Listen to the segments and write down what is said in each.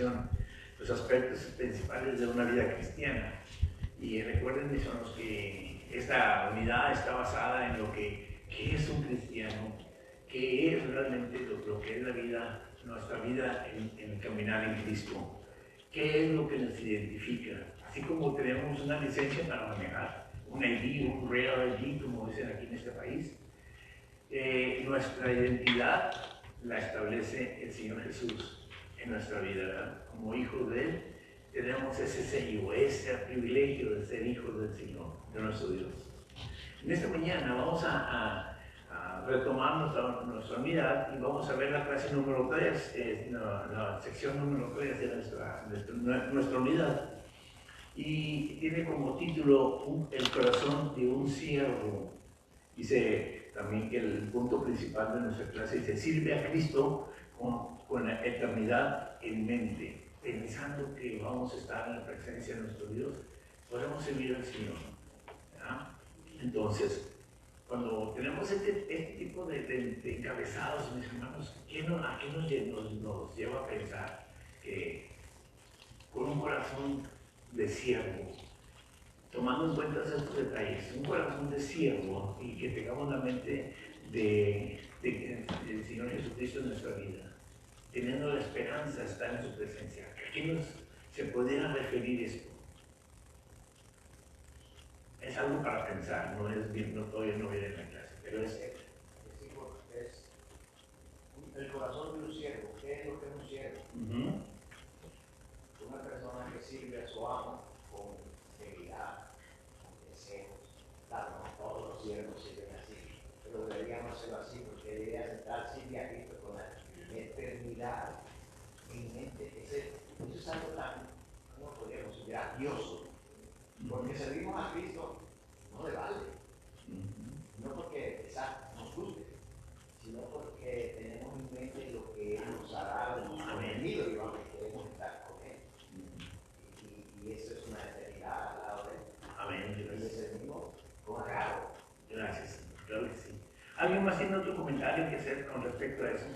consideración los aspectos principales de una vida cristiana. Y recuerden, mis hermanos, que esta unidad está basada en lo que ¿qué es un cristiano? ¿Qué es realmente lo que es la vida, nuestra vida en el caminar en Cristo? ¿Qué es lo que nos identifica? Así como tenemos una licencia para manejar, un ID, un real ID, como dicen aquí en este país, nuestra identidad la establece el Señor Jesús en nuestra vida, ¿verdad? Como hijos de Él, tenemos ese sello, ese privilegio de ser hijos del Señor, de nuestro Dios. En esta mañana vamos a retomar nuestra unidad y vamos a ver la clase número 3, la sección número 3 de nuestra unidad. Y tiene como título El corazón de un siervo. Dice también que el punto principal de nuestra clase dice: sirve a Cristo con la eternidad en mente, pensando que vamos a estar en la presencia de nuestro Dios, podemos servir al Señor, ¿verdad? Entonces, cuando tenemos este tipo de encabezados, mis hermanos, ¿a qué nos lleva a pensar que con un corazón de siervo, tomando en cuenta estos detalles, un corazón de siervo, y que tengamos la mente del Señor Jesucristo en nuestra vida, teniendo la esperanza de estar en su presencia? ¿A qué se pudiera referir esto? Es algo para pensar, todavía no viene en la clase, pero es el corazón de un siervo. ¿Qué es lo que es un siervo? Una persona que sirve a su amo con integridad, con deseos. Claro, no todos los siervos sirven así, pero deberíamos hacerlo así, porque debería aceptar sirve a Cristo con la eternidad en mente. Eso es algo tan, ¿cómo podríamos decir?, grandioso. Porque servimos a Cristo no le vale, no porque nos guste, sino porque tenemos en mente lo que Él nos ha dado, nos ha venido y vamos, queremos estar con Él. Y eso es una eternidad al lado de Él. Amén. Y le servimos con agrado. Gracias, claro que sí. ¿Alguien más tiene otro comentario que hacer con respecto a eso?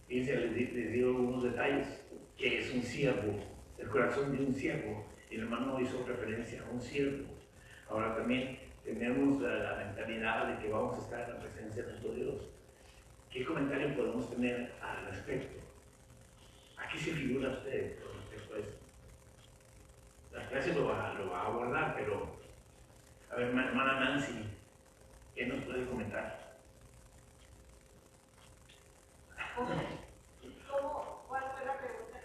Fíjense, les digo algunos detalles. ¿Qué es un siervo? El corazón de un siervo. El hermano hizo referencia a un siervo. Ahora también tenemos la mentalidad de que vamos a estar en la presencia de nuestro Dios. ¿Qué comentario podemos tener al respecto? ¿A qué se figura usted con respecto a eso? La clase lo va a abordar, pero a ver, hermana Nancy, ¿qué nos puede comentar? ¿Cuál fue la pregunta?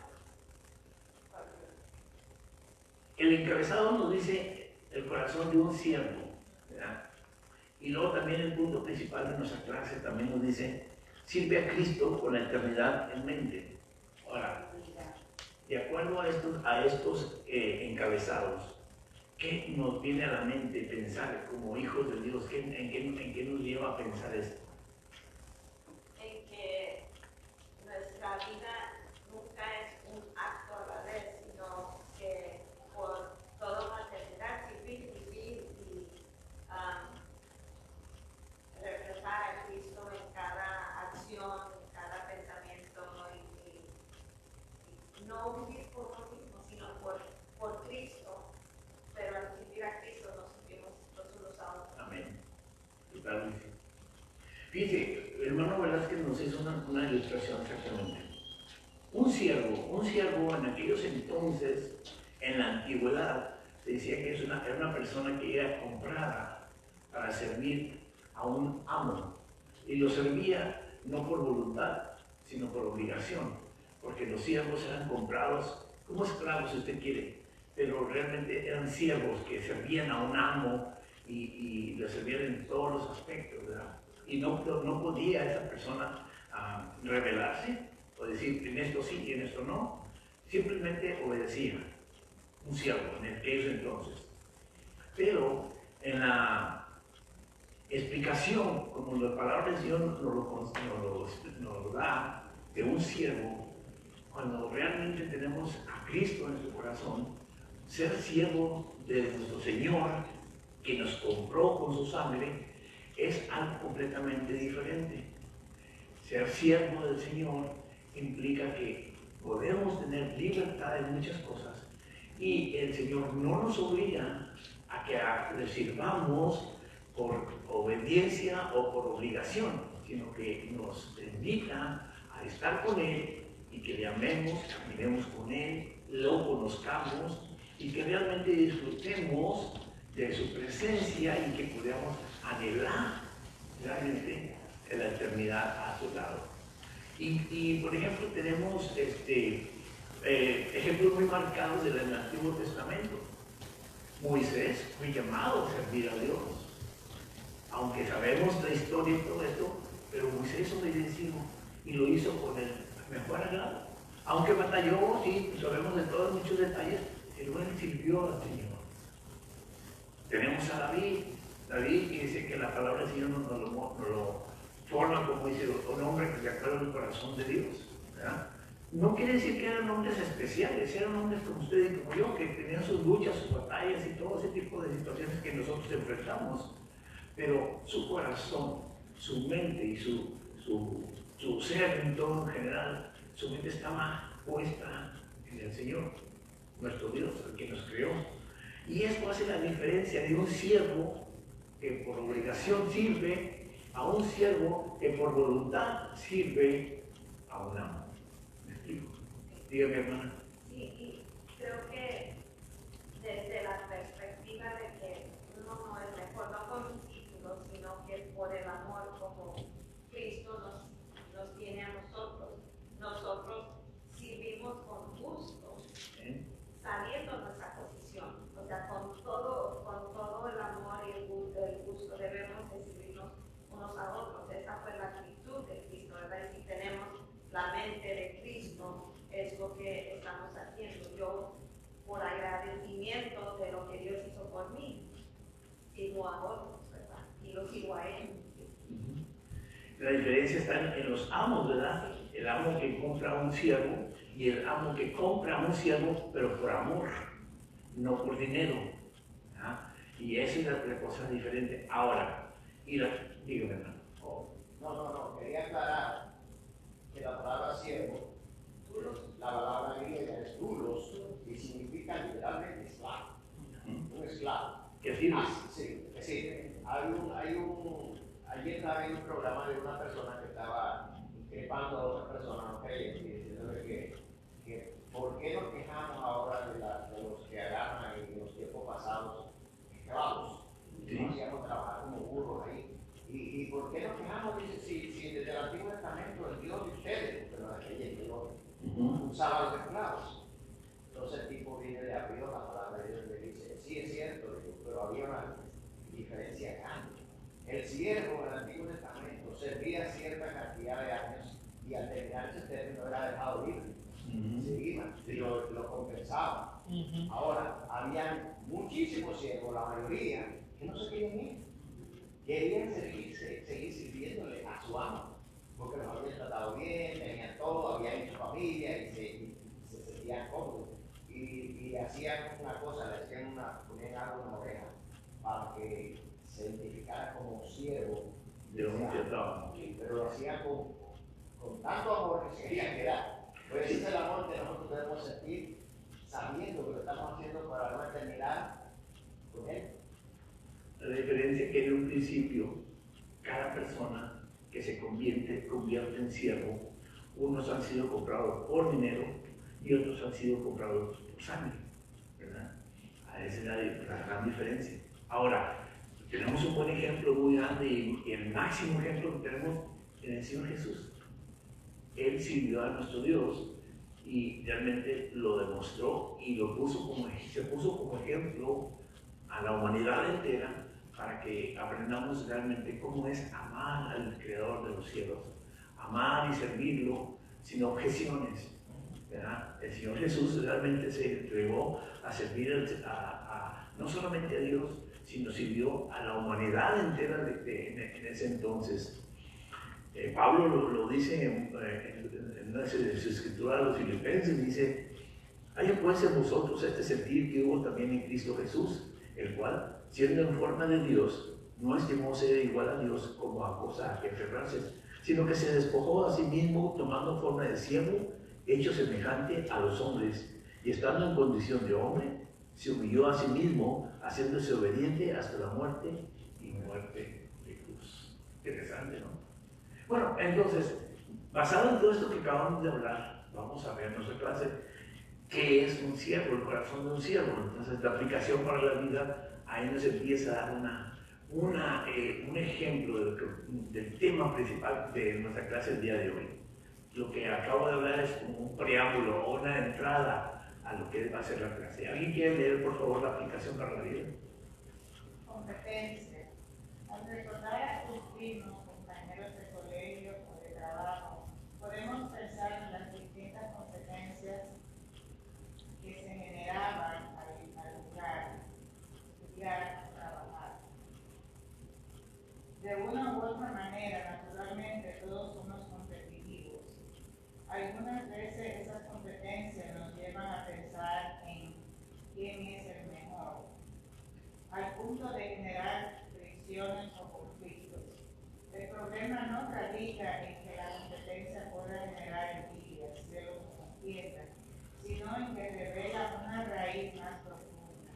El encabezado nos dice el corazón de un siervo, ¿verdad? Y luego también el punto principal de nuestra clase también nos dice: sirve a Cristo con la eternidad en mente. Ahora, de acuerdo a estos encabezados, ¿qué nos viene a la mente pensar como hijos de Dios? ¿En qué nos lleva a pensar esto? En que nuestra vida nunca es un acto a la vez, sino que por todo mantener, vivir y reflejar a Cristo en cada acción, en cada pensamiento, y no vivir por uno mismo, sino por Cristo. Pero al vivir a Cristo nos sentimos los unos a otros. Amén. Totalmente. Fíjese, el hermano Velázquez nos hizo una ilustración exactamente. Un siervo en aquellos entonces, en la antigüedad, se decía que era una persona que era comprada para servir a un amo. Y lo servía no por voluntad, sino por obligación. Porque los siervos eran comprados como esclavos, si usted quiere, pero realmente eran siervos que servían a un amo y le servían en todos los aspectos, ¿verdad? Y no podía esa persona rebelarse o decir en esto sí y en esto no. Simplemente obedecía. Un siervo en aquellos entonces. Pero en la explicación, como la palabra de Dios nos lo da, de un siervo, cuando realmente tenemos a Cristo en nuestro corazón, ser siervo de nuestro Señor, que nos compró con su sangre, es algo completamente diferente. Ser siervo del Señor implica que podemos tener libertad en muchas cosas y el Señor no nos obliga a que le sirvamos por obediencia o por obligación, sino que nos invita a estar con Él y que le amemos, caminemos con Él, lo conozcamos y que realmente disfrutemos de su presencia y que podamos anhelar realmente la eternidad a su lado. Y por ejemplo, tenemos ejemplos muy marcados del Antiguo Testamento. Moisés fue llamado a servir a Dios. Aunque sabemos la historia y todo esto, pero Moisés obedeció y lo hizo con el mejor agrado. Aunque batalló, sí, sabemos de todos muchos detalles, pero él sirvió al Señor. Tenemos a David que dice que la palabra del Señor nos lo forma como dice un hombre que se acuerda del corazón de Dios, ¿verdad? No quiere decir que eran hombres especiales, eran hombres como usted y como yo, que tenían sus luchas, sus batallas y todo ese tipo de situaciones que nosotros enfrentamos. Pero su corazón, su mente y su ser en todo en general, su mente estaba puesta en el Señor, nuestro Dios, el que nos creó. Y esto hace la diferencia de un siervo que por obligación sirve a un siervo que por voluntad sirve a un amo. ¿Me explico? Dígame, hermana. Sí, y creo que desde la perspectiva de que uno no es mejor, no con un título, sino que por el amor como Cristo nos tiene a nosotros. Nosotros sirvimos con gusto, sabiendo nuestra posición. O sea, con todo el amor y el gusto debemos de servirnos unos a otros. Esa fue la actitud de Cristo, ¿verdad? Y si tenemos la mente de Cristo, es lo que estamos haciendo. Yo, por agradecimiento de lo que Dios hizo por mí, sigo a otros, ¿verdad? Y lo sigo a Él. La diferencia está en los amos, ¿verdad? El amo que compra a un siervo y el amo que compra a un siervo, pero por amor, no por dinero. ¿Ah? Y esa es la cosa diferente. Ahora, dígame, hermano. No, quería aclarar que la palabra siervo, la palabra griega es dulos y significa literalmente esclavo. Un esclavo. ¿Qué sirve? Sí, que sirve. Ayer estaba en un programa de una persona que estaba increpando a otra persona no creyente y diciéndole que ¿por qué nos quejamos ahora de los que agarran en los tiempos pasados esclavos? Sí. Nos hacíamos trabajar como burros ahí. ¿Y por qué nos quejamos? Dice, si desde el Antiguo Testamento el Dios de ustedes, pero aquella Dios usaba los esclavos. Entonces el tipo viene de abrió la palabra de Dios y le dice, sí es cierto, pero había una diferencia grande. El siervo en el Antiguo Testamento servía cierta cantidad de años y al terminar ese término era dejado libre. Se iba y lo compensaba. Ahora, había muchísimos siervos, la mayoría, que no se querían ir. Querían seguir sirviéndole a su amo, porque los habían tratado bien, tenían todo, habían hecho familia y se sentían cómodos. Y hacían una cosa, ponían algo en la oreja para que se identificara como siervo de un trabajo. Pero lo hacían con tanto amor que se querían quedar. Pues ese es el amor que nosotros debemos sentir sabiendo que lo estamos haciendo para una eternidad con Él. La diferencia es que en un principio, cada persona que se convierte en siervo, unos han sido comprados por dinero y otros han sido comprados por sangre, ¿verdad? Esa es la gran diferencia. Ahora, tenemos un buen ejemplo muy grande y el máximo ejemplo que tenemos en el Señor Jesús. Él sirvió a nuestro Dios y realmente lo demostró y se puso como ejemplo a la humanidad entera para que aprendamos realmente cómo es amar al Creador de los cielos, amar y servirlo sin objeciones, ¿verdad? El Señor Jesús realmente se entregó a servir no solamente a Dios, sino sirvió a la humanidad entera en ese entonces. Pablo lo dice en una de sus escrituras a los Filipenses, dice: haya pues en vosotros este sentir que hubo también en Cristo Jesús, el cual, siendo en forma de Dios, no estimó ser igual a Dios como a cosa a que aferrarse, sino que se despojó a sí mismo, tomando forma de siervo hecho semejante a los hombres, y estando en condición de hombre, se humilló a sí mismo, haciéndose obediente hasta la muerte y muerte de cruz. Interesante, ¿no? Bueno, entonces, basado en todo esto que acabamos de hablar, vamos a ver en nuestra clase qué es un siervo, el corazón de un siervo. Entonces, la aplicación para la vida, ahí nos empieza a dar un ejemplo del tema principal de nuestra clase el día de hoy. Lo que acabo de hablar es como un preámbulo o una entrada a lo que va a ser la clase. ¿Alguien quiere leer, por favor, la aplicación para la vida? Competencia. Al recordar a tus primos, compañeros de colegio o de trabajo, podemos pensar en las distintas competencias que se generaban al lugar, estudiar o trabajar. De una u otra manera, naturalmente, todos somos competitivos. Algunas veces esas competencias nos llevan a pensar en quién es el mejor, al punto de generar fricciones o conflictos. El problema no radica en que la competencia pueda generar envidia, celos o contienda, sino en que revela una raíz más profunda.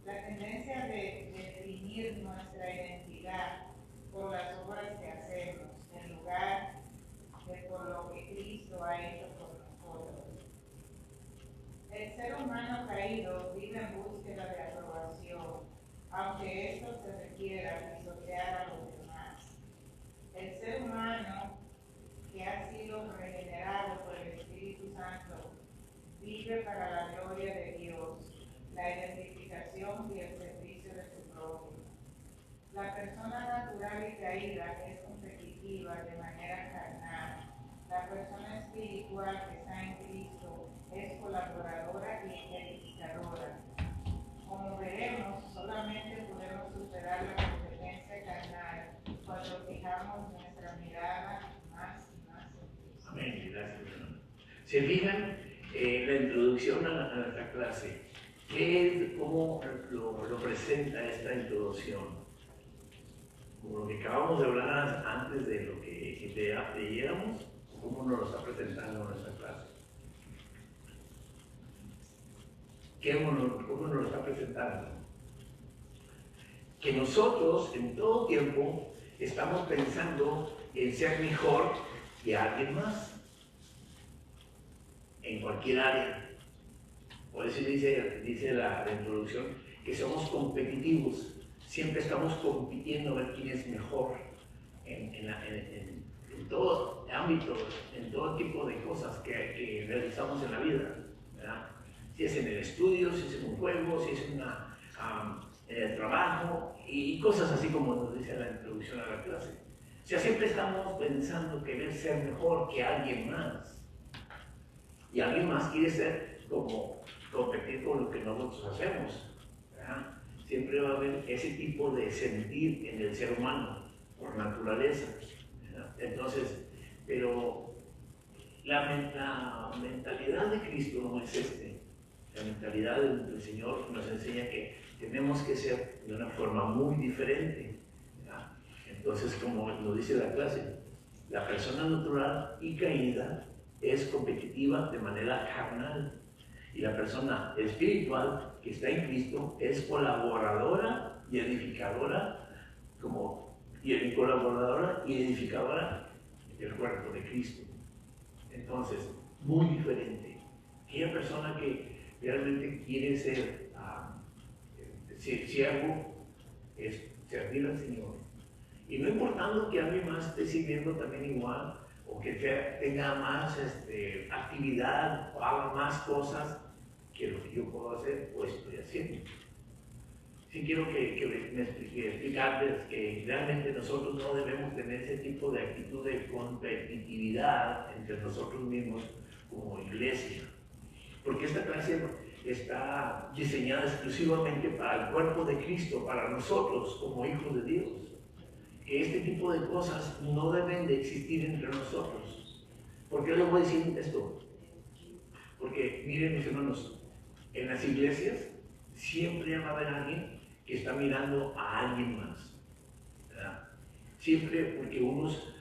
La tendencia de definir nuestra identidad por las obras que hacemos, en lugar de por lo que Cristo ha hecho por nosotros. El ser humano caído vive en búsqueda de aprobación, aunque esto se requiera pisotear a los demás. El ser humano que ha sido regenerado por el Espíritu Santo vive para la gloria de Dios, la identificación y el servicio de su prójimo. La persona natural y caída es competitiva de manera carnal. La persona espiritual que está en Cristo es colaboradora y edificadora. Como veremos, solamente podemos superar la competencia carnal cuando fijamos nuestra mirada más y más en Cristo. Amén, gracias. Se fijan en la introducción a nuestra clase. ¿Cómo lo presenta esta introducción? Como lo que acabamos de hablar antes de lo que leyéramos, ¿cómo nos lo está presentando nuestra clase? ¿Cómo nos lo está presentando? Que nosotros en todo tiempo estamos pensando en ser mejor que alguien más, en cualquier área. Por eso dice la introducción que somos competitivos. Siempre estamos compitiendo a ver quién es mejor en todo ámbito, en todo tipo de cosas que realizamos en la vida, ¿verdad? Si es en el estudio, si es en un juego, si es en el trabajo y cosas así como nos dice la introducción a la clase. O sea, siempre estamos pensando querer ser mejor que alguien más. Y alguien más quiere ser como competir con lo que nosotros hacemos, ¿verdad? Siempre va a haber ese tipo de sentir en el ser humano, por naturaleza, ¿verdad? Entonces, pero la mentalidad de Cristo no es la mentalidad del Señor nos enseña que tenemos que ser de una forma muy diferente, ¿verdad? Entonces, como nos dice la clase, la persona natural y caída es competitiva de manera carnal. Y la persona espiritual que está en Cristo es colaboradora y edificadora, colaboradora y edificadora del cuerpo de Cristo. Entonces, muy diferente. Aquella persona que realmente quiere ser siervo es servir al Señor. Y no importando que alguien más esté sirviendo también igual, o que tenga más actividad o haga más cosas que lo que yo puedo hacer o estoy haciendo. Sí quiero explicarles que realmente nosotros no debemos tener ese tipo de actitud de competitividad entre nosotros mismos como iglesia, porque esta clase está diseñada exclusivamente para el cuerpo de Cristo, para nosotros como hijos de Dios. Que este tipo de cosas no deben de existir entre nosotros. ¿Por qué les voy a decir esto? Porque miren, mis hermanos, en las iglesias siempre va a haber alguien que está mirando a alguien más, ¿verdad? Siempre, porque unos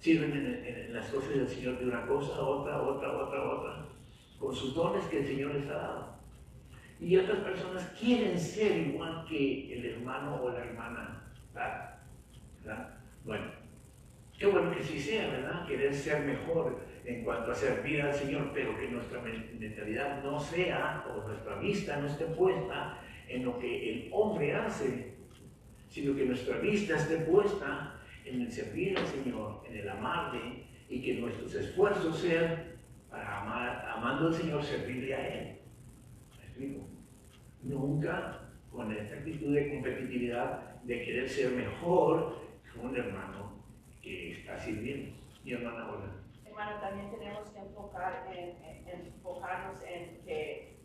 sirven en las cosas del Señor de una cosa, otra, con sus dones que el Señor les ha dado. Y otras personas quieren ser igual que el hermano o la hermana, ¿verdad? Bueno, qué bueno que sí sea, ¿verdad? Querer ser mejor en cuanto a servir al Señor, pero que nuestra mentalidad no sea, o nuestra vista no esté puesta en lo que el hombre hace, sino que nuestra vista esté puesta en el servir al Señor, en el amarle, y que nuestros esfuerzos sean para amando al Señor, servirle a Él. ¿Me explico? Nunca con esta actitud de competitividad, de querer ser mejor que un hermano que está sirviendo. Mi hermana, hola. Hermano, también tenemos que enfocarnos en que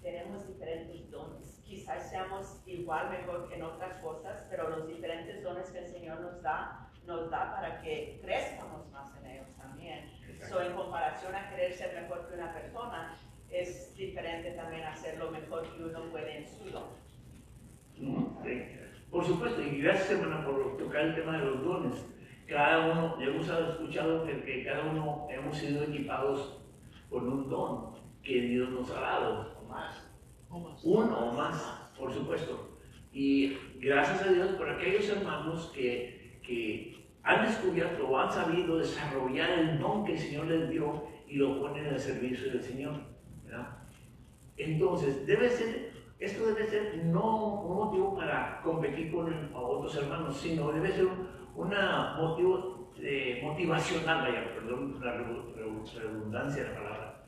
tenemos diferentes dones. Quizás seamos igual, mejor que en otras cosas, pero los diferentes dones que el Señor nos da para que crezcamos más en ellos también. So, en comparación a querer ser mejor que una persona, es diferente también hacerlo mejor que uno puede en su don. Sí. Por supuesto, y gracias, hermana, por tocar el tema de los dones. Cada uno, hemos escuchado que cada uno hemos sido equipados con un don que Dios nos ha dado. O más. Uno o más, por supuesto. Y gracias a Dios por aquellos hermanos que han descubierto o han sabido desarrollar el don que el Señor les dio y lo ponen al servicio del Señor, ¿verdad? Entonces, esto debe ser no un motivo para competir con otros hermanos, sino debe ser un motivo motivacional, vaya, perdón la redundancia de la palabra,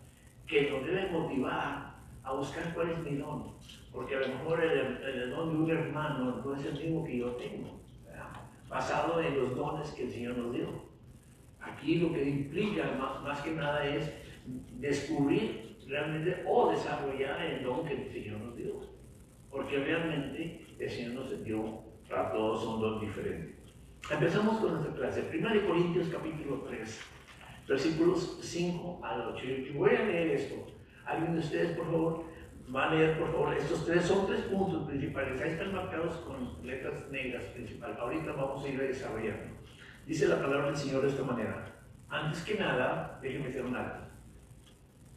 que nos debe motivar a buscar cuál es mi don, porque a lo mejor el don de un hermano no es el mismo que yo tengo, ¿verdad? Basado en los dones que el Señor nos dio. Aquí lo que implica más que nada es descubrir realmente o desarrollar el don que el Señor nos dio, porque realmente el Señor nos dio para todos un don diferente. Empezamos con nuestra clase, 1 Corintios capítulo 3, versículos 5 al 8. Y voy a leer esto. ¿Alguien de ustedes, por favor, va a leer, por favor? Estos son tres puntos principales. Ahí están marcados con letras negras principales. Ahorita vamos a ir desarrollando. Dice la palabra del Señor de esta manera. Antes que nada, déjenme hacer un alto.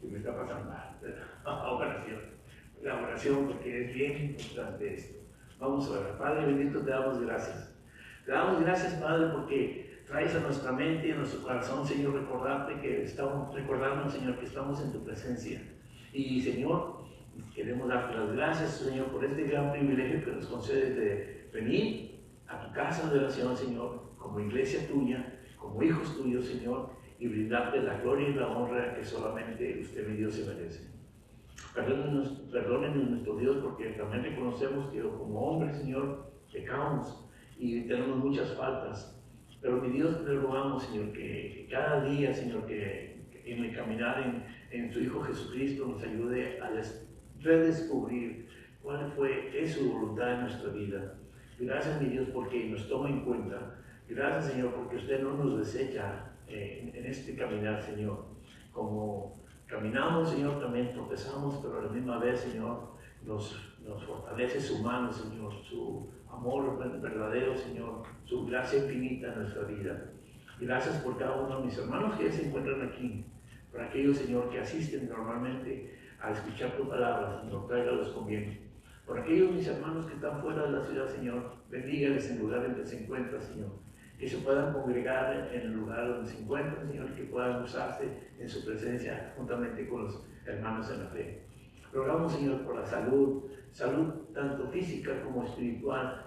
Se me está pasando oración. La oración, porque es bien importante esto. Vamos a orar. Padre bendito, te damos gracias. Te damos gracias, Padre, porque traes a nuestra mente y a nuestro corazón, Señor, recordando, Señor, que estamos en tu presencia. Y, Señor, queremos darte las gracias, Señor, por este gran privilegio que nos concedes de venir a tu casa de oración, Señor, como iglesia tuya, como hijos tuyos, Señor, y brindarte la gloria y la honra que solamente usted, mi Dios, se merece. Perdónenos nuestro Dios, porque también reconocemos que como hombres, Señor, pecamos y tenemos muchas faltas. Pero mi Dios, te rogamos, Señor, que cada día, Señor, que en el caminar en tu Hijo Jesucristo nos ayude a redescubrir cuál es su voluntad en nuestra vida. Gracias, mi Dios, porque nos toma en cuenta. Gracias, Señor, porque usted no nos desecha en este caminar, Señor. Como caminamos, Señor, también tropezamos, pero a la misma vez, Señor, nos fortalece su mano, Señor, su amor verdadero, Señor, su gracia infinita en nuestra vida. Gracias por cada uno de mis hermanos que se encuentran aquí, por aquellos, Señor, que asisten normalmente a escuchar tu palabra, Señor, tráigalos con bien. Por aquellos mis hermanos que están fuera de la ciudad, Señor, bendígales en el lugar en que se encuentran, Señor, que se puedan congregar en el lugar donde se encuentran, Señor, que puedan gozarse en su presencia juntamente con los hermanos en la fe. Rogamos, Señor, por la salud tanto física como espiritual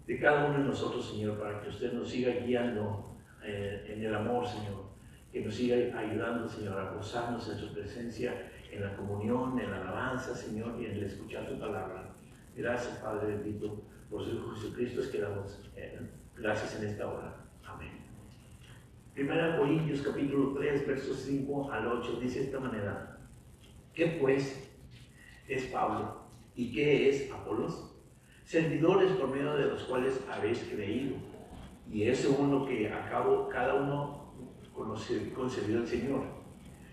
de cada uno de nosotros, Señor, para que usted nos siga guiando en el amor, Señor, que nos siga ayudando, Señor, a gozarnos en su presencia, en la comunión, en la alabanza, Señor, y en el escuchar tu palabra. Gracias, Padre bendito, por su Hijo Jesucristo, es que damos gracias en esta hora. Amén. 1 Corintios capítulo 3, versos 5 al 8, dice de esta manera: ¿qué pues es Pablo y qué es Apolos? Servidores por medio de los cuales habéis creído, y es según lo que a cabo cada uno concedió el Señor.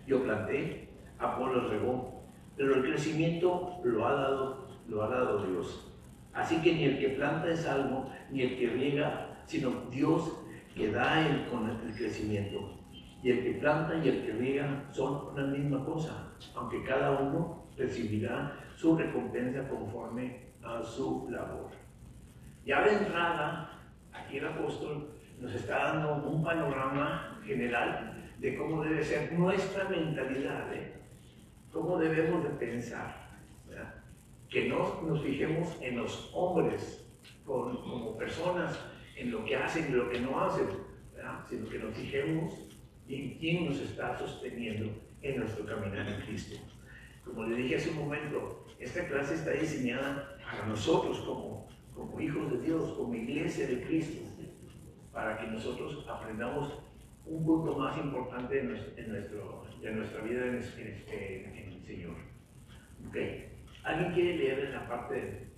Yo planté, Apolos regó, pero el crecimiento lo ha dado Dios. Así que ni el que planta es algo, ni el que riega, sino Dios que da con el crecimiento. Y el que planta y el que riega son una misma cosa, aunque cada uno recibirá su recompensa conforme a su labor. Ya de entrada, aquí el apóstol nos está dando un panorama general de cómo debe ser nuestra mentalidad, cómo debemos de pensar, ¿verdad? Que no nos fijemos en los hombres como personas, en lo que hacen y lo que no hacen, ¿verdad? Sino que nos fijemos en quién nos está sosteniendo en nuestro caminar en Cristo. Como le dije hace un momento, esta clase está diseñada para nosotros como hijos de Dios, como iglesia de Cristo, para que nosotros aprendamos un punto más importante en nuestra vida en el Señor. Okay. ¿Alguien quiere leer en la parte de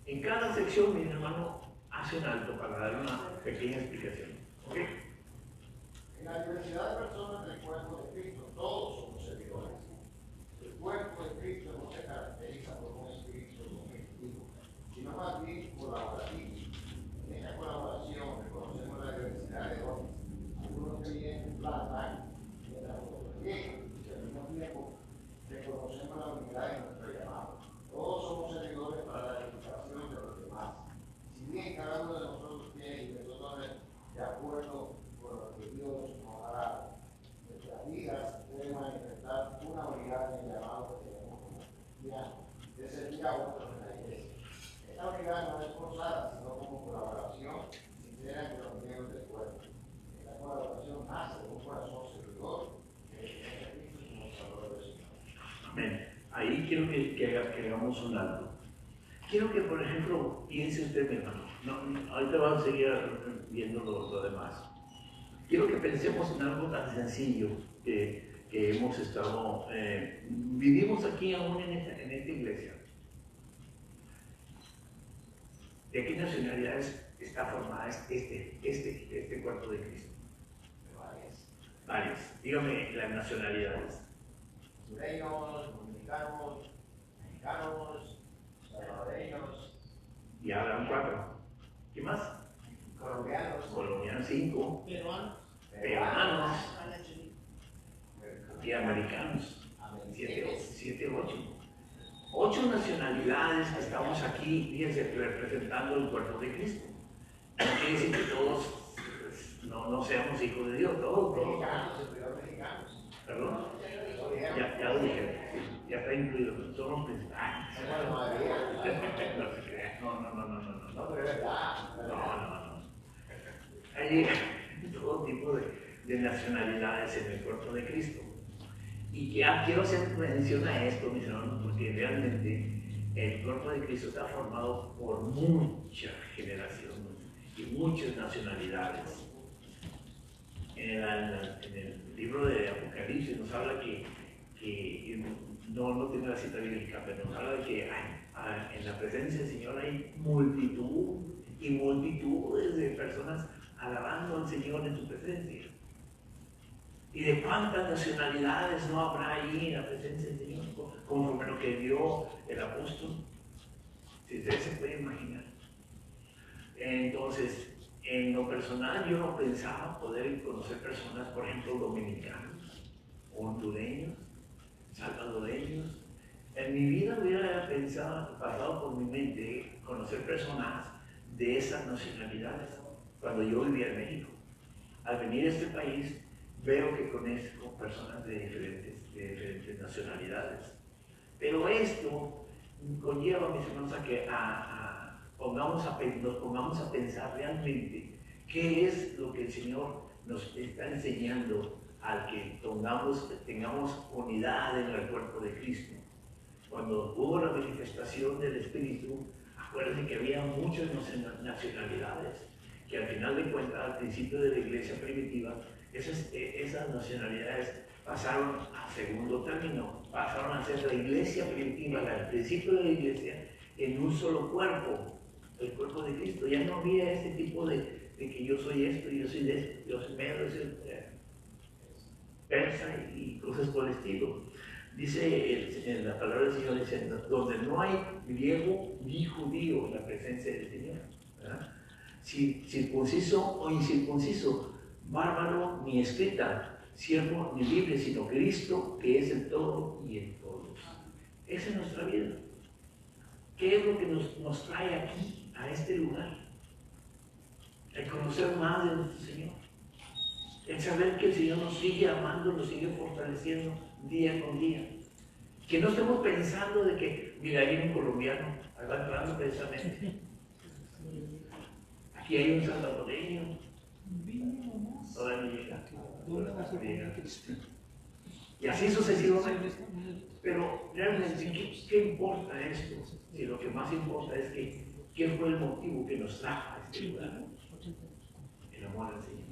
en cada sección, mi hermano hace un alto para dar una pequeña explicación? ¿Okay? En la diversidad de personas del cuerpo de Cristo, todos somos servidores. El cuerpo de Cristo no se caracteriza por un espíritu competitivo, sino más bien colaborativo. En esta colaboración reconocemos la diversidad de dones. Algunos creyentes plantan, mientras otros riegan, y al mismo tiempo reconocemos la unidad de nuestro llamado. Todos somos servidores para la edificación de los demás. Si bien cada uno de nosotros tiene diversos dones de acuerdo con lo que Dios nos ha dado, nuestras vidas deben manifestar una unidad en el llamado que tenemos como cristianos, de servir a otros en la iglesia. Esta unidad no es forzada, sino como colaboración sincera entre los miembros del cuerpo. Esta colaboración nace de un corazón servidor que reconoce a Cristo como Salvador del Señor. Amén. Ahí quiero que hagamos un alto. Quiero que, por ejemplo, piense usted, mi hermano. Ahorita vamos a seguir viendo lo demás. Quiero que pensemos en algo tan sencillo que hemos estado, vivimos aquí aún en esta iglesia. ¿De qué nacionalidades está formada este cuerpo de Cristo? Varias. Dígame las nacionalidades. Hondureños, dominicanos, mexicanos, salvadoreños. Y hablan 4. ¿Qué más? Colombianos. Colombianos 5. Peruanos. Y americanos. 7, 8. 8 nacionalidades que estamos aquí, fíjense, representando el cuerpo de Cristo. No quiere decir que todos no seamos hijos de Dios, todos. Mexicanos. ¿Perdón? Ya lo dije, sí, ya está incluido, son los principales. No, pero es verdad. No. Hay todo tipo de nacionalidades en el cuerpo de Cristo. Y quiero hacer mención a esto, mis hermanos, porque realmente el cuerpo de Cristo está formado por muchas generaciones y muchas nacionalidades. En el libro de Apocalipsis nos habla que no tiene la cita bíblica, pero nos habla de que en la presencia del Señor hay multitud y multitudes de personas alabando al Señor en su presencia. ¿Y de cuántas nacionalidades no habrá ahí en la presencia del Señor? Conforme lo que dio el apóstol. Si ustedes se pueden imaginar. Entonces, en lo personal, yo no pensaba poder conocer personas, por ejemplo, dominicanos, hondureños, salvadoreños. En mi vida hubiera pasado por mi mente conocer personas de esas nacionalidades cuando yo vivía en México. Al venir a este país, veo que conozco personas de diferentes nacionalidades. Pero esto conlleva, mis hermanos, a que nos pongamos a pensar realmente qué es lo que el Señor nos está enseñando al que tengamos unidad en el cuerpo de Cristo. Cuando hubo la manifestación del Espíritu, acuérdense que había muchas nacionalidades, que al final de cuentas, al principio de la iglesia primitiva, esas nacionalidades pasaron a segundo término, pasaron a ser la iglesia primitiva, al principio de la iglesia, en un solo cuerpo, el cuerpo de Cristo. Ya no había ese tipo de que yo soy esto, yo soy de esto, yo soy medio, yo soy persa y cosas por el estilo. Dice en la palabra del Señor, dice, donde no hay griego ni judío en la presencia del Señor, ¿verdad? circunciso o incircunciso, bárbaro ni escrita, siervo ni libre, sino Cristo, que es el todo y en todos. Esa es nuestra vida. ¿Qué es lo que nos trae aquí, a este lugar? El conocer más de nuestro Señor. El saber que el Señor nos sigue amando, nos sigue fortaleciendo día con día. Que no estemos pensando de que, mira, ahí hay un colombiano, ahí va entrando precisamente. Aquí hay un salvadoreño. Todavía no llega. Y así sucesivamente. Pero realmente, ¿qué importa esto? Si lo que más importa es que, ¿qué fue el motivo que nos trajo a este lugar? El amor al Señor.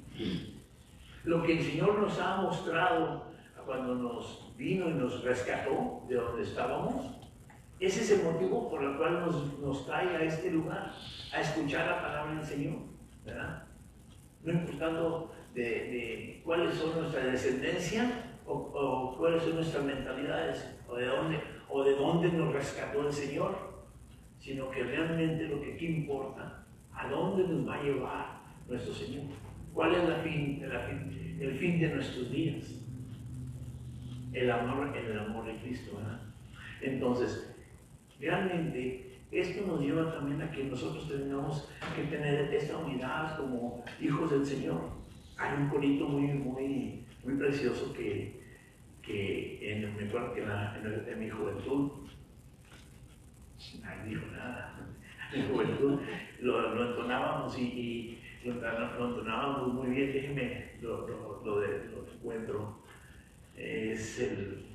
Lo que el Señor nos ha mostrado cuando nos vino y nos rescató de donde estábamos, ese es el motivo por el cual nos trae a este lugar, a escuchar la palabra del Señor, ¿verdad? No importando de cuáles son nuestra descendencia o cuáles son nuestras mentalidades o de dónde nos rescató el Señor, sino que realmente lo que aquí importa, a dónde nos va a llevar nuestro Señor, cuál es el fin de nuestros días, el amor de Cristo, ¿verdad? Entonces, realmente esto nos lleva también a que nosotros tengamos que tener esta unidad como hijos del Señor. Hay un corito muy precioso que me acuerdo que en mi juventud, no dijo nada, en mi juventud lo entonábamos y lo entonábamos muy bien. Déjenme lo encuentro. Es el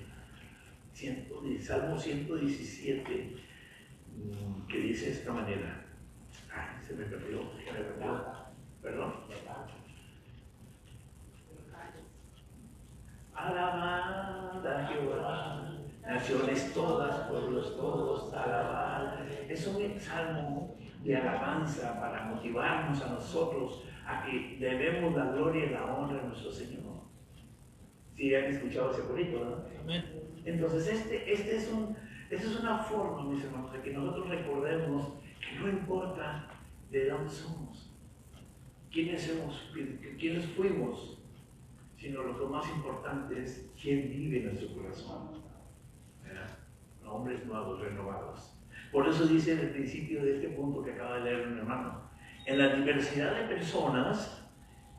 Salmo 117, que dice de esta manera. Ay, se me perdió. Perdón. Alabad a Jehová, naciones todas, pueblos todos, alabad. Es un salmo de alabanza para motivarnos a nosotros a que debemos la gloria y la honra a nuestro Señor. Si han escuchado ese corito, ¿no? Amén. Entonces, esta es una forma, mis hermanos, de que nosotros recordemos que no importa de dónde somos, quiénes fuimos, sino lo que más importante es quién vive en nuestro corazón. ¿Verdad? Hombres nuevos, renovados. Por eso dice en el principio de este punto que acaba de leer mi hermano, en la diversidad de personas,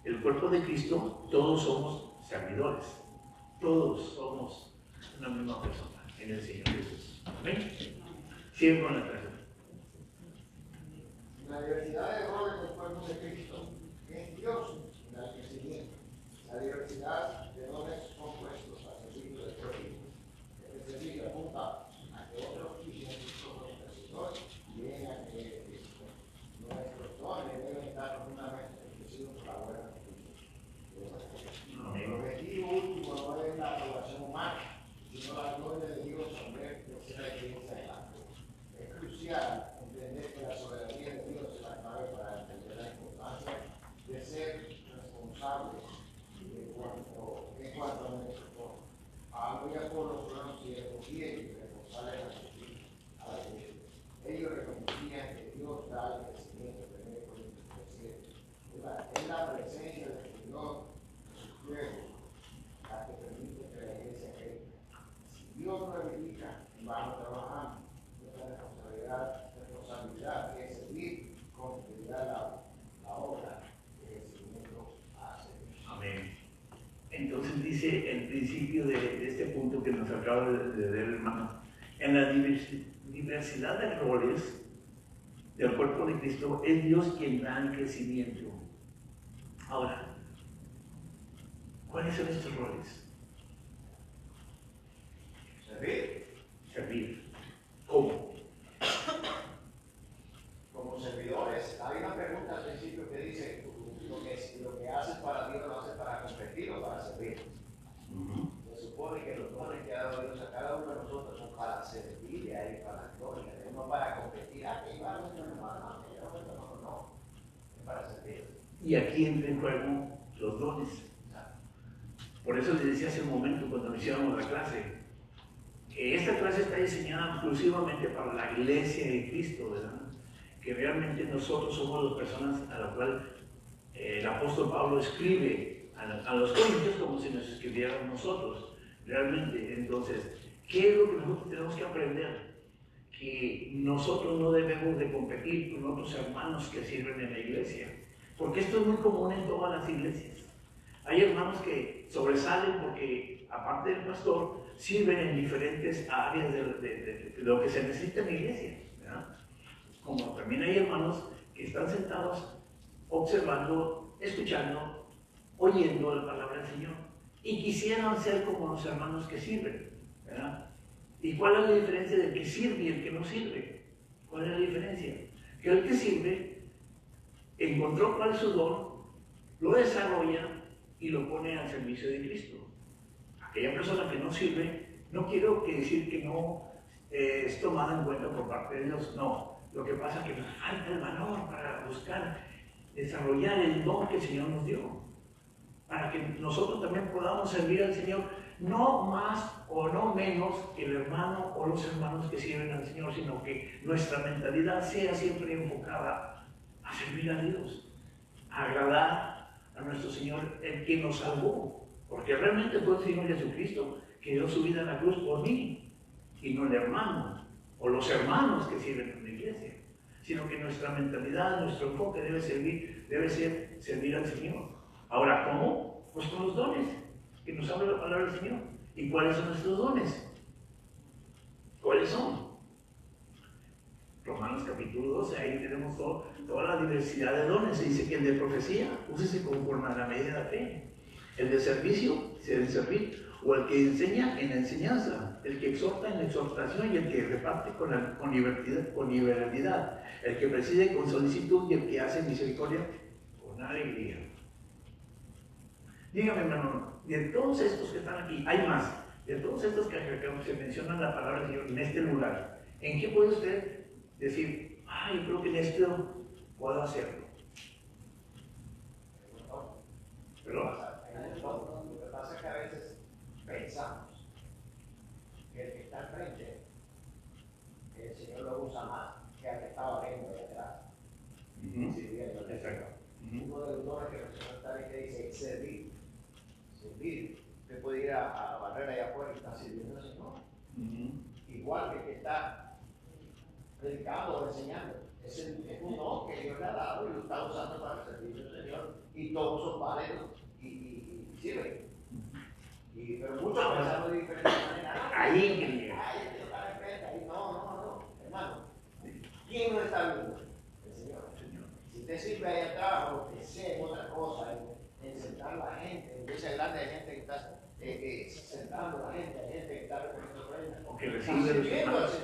el cuerpo de Cristo, todos somos servidores. Todos somos una misma persona en el Señor Jesús. ¿Amén? Sigue con la clase. La diversidad de roles del cuerpo de Cristo es Dios en el crecimiento. La diversidad de dones compuestos al servicio del prójimo. Es decir, apunta a que otros cristianos como intercesores lleguen a creer en Cristo. Nuestros dones deben estar profundamente bendecidos por la buena noticia. El objetivo último no es la aprobación humana, sino la gloria de Dios al ver crecer la iglesia adelante. Es crucial entender que la soberanía de Dios es la clave para entender la importancia de ser responsables en cuanto a nuestro pueblo. Pablo y Apolo fueron siervos fieles y responsables a la iglesia. Ellos reconocían que Dios da el crecimiento de 1 Corintios 3:7. Es la presencia del Señor la que permite que la iglesia crezca. Si Dios no edifica, vamos trabajando. Nuestra responsabilidad es servir con fidelidad la obra que el Señor hace. Amén. Entonces dice el principio de este punto que nos acaba de leer el hermano, en la diversidad de roles del cuerpo de Cristo es Dios quien da el crecimiento. Ahora, ¿cuáles son estos roles? Servir. ¿Cómo? Como servidores, hay una pregunta al principio que dice, lo que haces para Dios lo haces para competir o para servir. Se supone que los dones que ha dado Dios a cada uno de nosotros son para servir y ahí para la gloria, no para competir. Que va nuestro hermano, no, es para servir. Y aquí entra en juego los dones. Por eso les decía hace un momento cuando iniciábamos la clase, que esta clase está diseñada exclusivamente para la iglesia de Cristo, ¿verdad? que realmente nosotros somos las personas a la cual el apóstol Pablo escribe a los corintios como si nos escribieran nosotros. Realmente, entonces, ¿qué es lo que nosotros tenemos que aprender? Que nosotros no debemos de competir con otros hermanos que sirven en la iglesia, porque esto es muy común en todas las iglesias. Hay hermanos que sobresalen porque, aparte del pastor, sirven en diferentes áreas de lo que se necesita en la iglesia, ¿verdad? Como también hay hermanos que están sentados observando, escuchando, oyendo la palabra del Señor y quisieran ser como los hermanos que sirven, ¿verdad? ¿Y cuál es la diferencia del que sirve y el que no sirve? ¿Cuál es la diferencia? Que el que sirve encontró cuál es su don, lo desarrolla y lo pone al servicio de Cristo. Aquella persona que no sirve, no quiero decir que no es tomada en cuenta por parte de Dios, no. Lo que pasa es que nos falta el valor para buscar desarrollar el don que el Señor nos dio, para que nosotros también podamos servir al Señor, no más o no menos que el hermano o los hermanos que sirven al Señor, sino que nuestra mentalidad sea siempre enfocada a servir a Dios, a agradar a nuestro Señor, el que nos salvó, porque realmente fue el Señor Jesucristo que dio su vida en la cruz por mí, y no el hermano o los hermanos que sirven en la iglesia, sino que nuestra mentalidad, nuestro enfoque debe ser servir al Señor. Ahora, ¿cómo? Pues con los dones que nos habla la palabra del Señor. ¿Y cuáles son nuestros dones? ¿Cuáles son? Romanos capítulo 12, ahí tenemos toda la diversidad de dones. Se dice que el de profecía, úsese conforme a la medida de la fe. El de servicio, se debe servir. O el que enseña en la enseñanza, el que exhorta en la exhortación y el que reparte con liberalidad, el que preside con solicitud y el que hace misericordia con alegría. Dígame, hermano, de todos estos que están aquí, hay más, de todos estos que se mencionan la palabra del Señor en este lugar, ¿en qué puede usted decir, yo creo que en esto puedo hacerlo? Pero lo que pasa es que a veces pensamos que el que está al frente, el Señor lo usa más que al que estaba viendo de atrás. Sirviendo. Exacto. Uno de los dones que el Señor está bien que dice servir. Servir. Usted puede ir a la barrera allá afuera y está sirviendo al Señor. Igual que el que está predicando o enseñando. Es un don que Dios le ha dado y lo está usando para el servicio del Señor. Y todos son válidos y sirven. Pero muchos pensamos de diferentes maneras. Ahí que está enfrente, ahí no, hermano. ¿Quién lo está viendo? El Señor. Si usted sirve ahí atrás o que sea en otra cosa, en sentar a la gente, en iglesia grande hay gente que está sentando a la gente, hay gente que está recogiendo ofrendas. o que recibe los hermanos.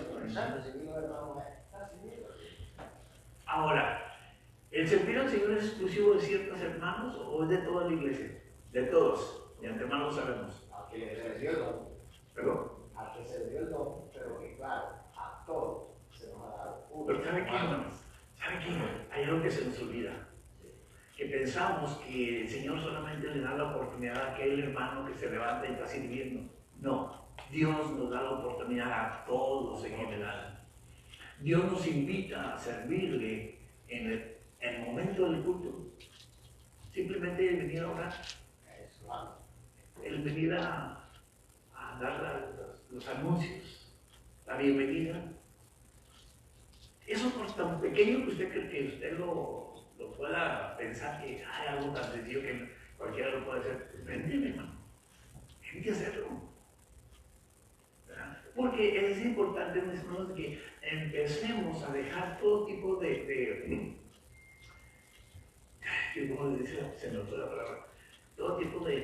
Ahora, ¿el servir al Señor es exclusivo de ciertos hermanos o es de toda la iglesia? De todos. De antemano lo sabemos. A que se le dio el don. ¿Perdón? A que se le dio el don, pero que claro, a todos se nos ha dado. Pero ¿sabe qué, hermanos? ¿Sabe qué? Hay algo que se nos olvida. Que pensamos que el Señor solamente le da la oportunidad a aquel hermano que se levanta y está sirviendo. No, Dios nos da la oportunidad a todos en general. Dios nos invita a servirle en el momento del culto. Simplemente el venir a orar, el venir a dar los anuncios, la bienvenida. Eso por tan pequeño que usted cree que usted lo pueda pensar que hay algo tan sencillo que cualquiera lo puede hacer. Véndeme, hermano. Hay que hacerlo. ¿Verdad? Porque es importante, mis hermanos, que empecemos a dejar todo tipo ¿cómo dice? Se me olvidó la palabra. Todo tipo se me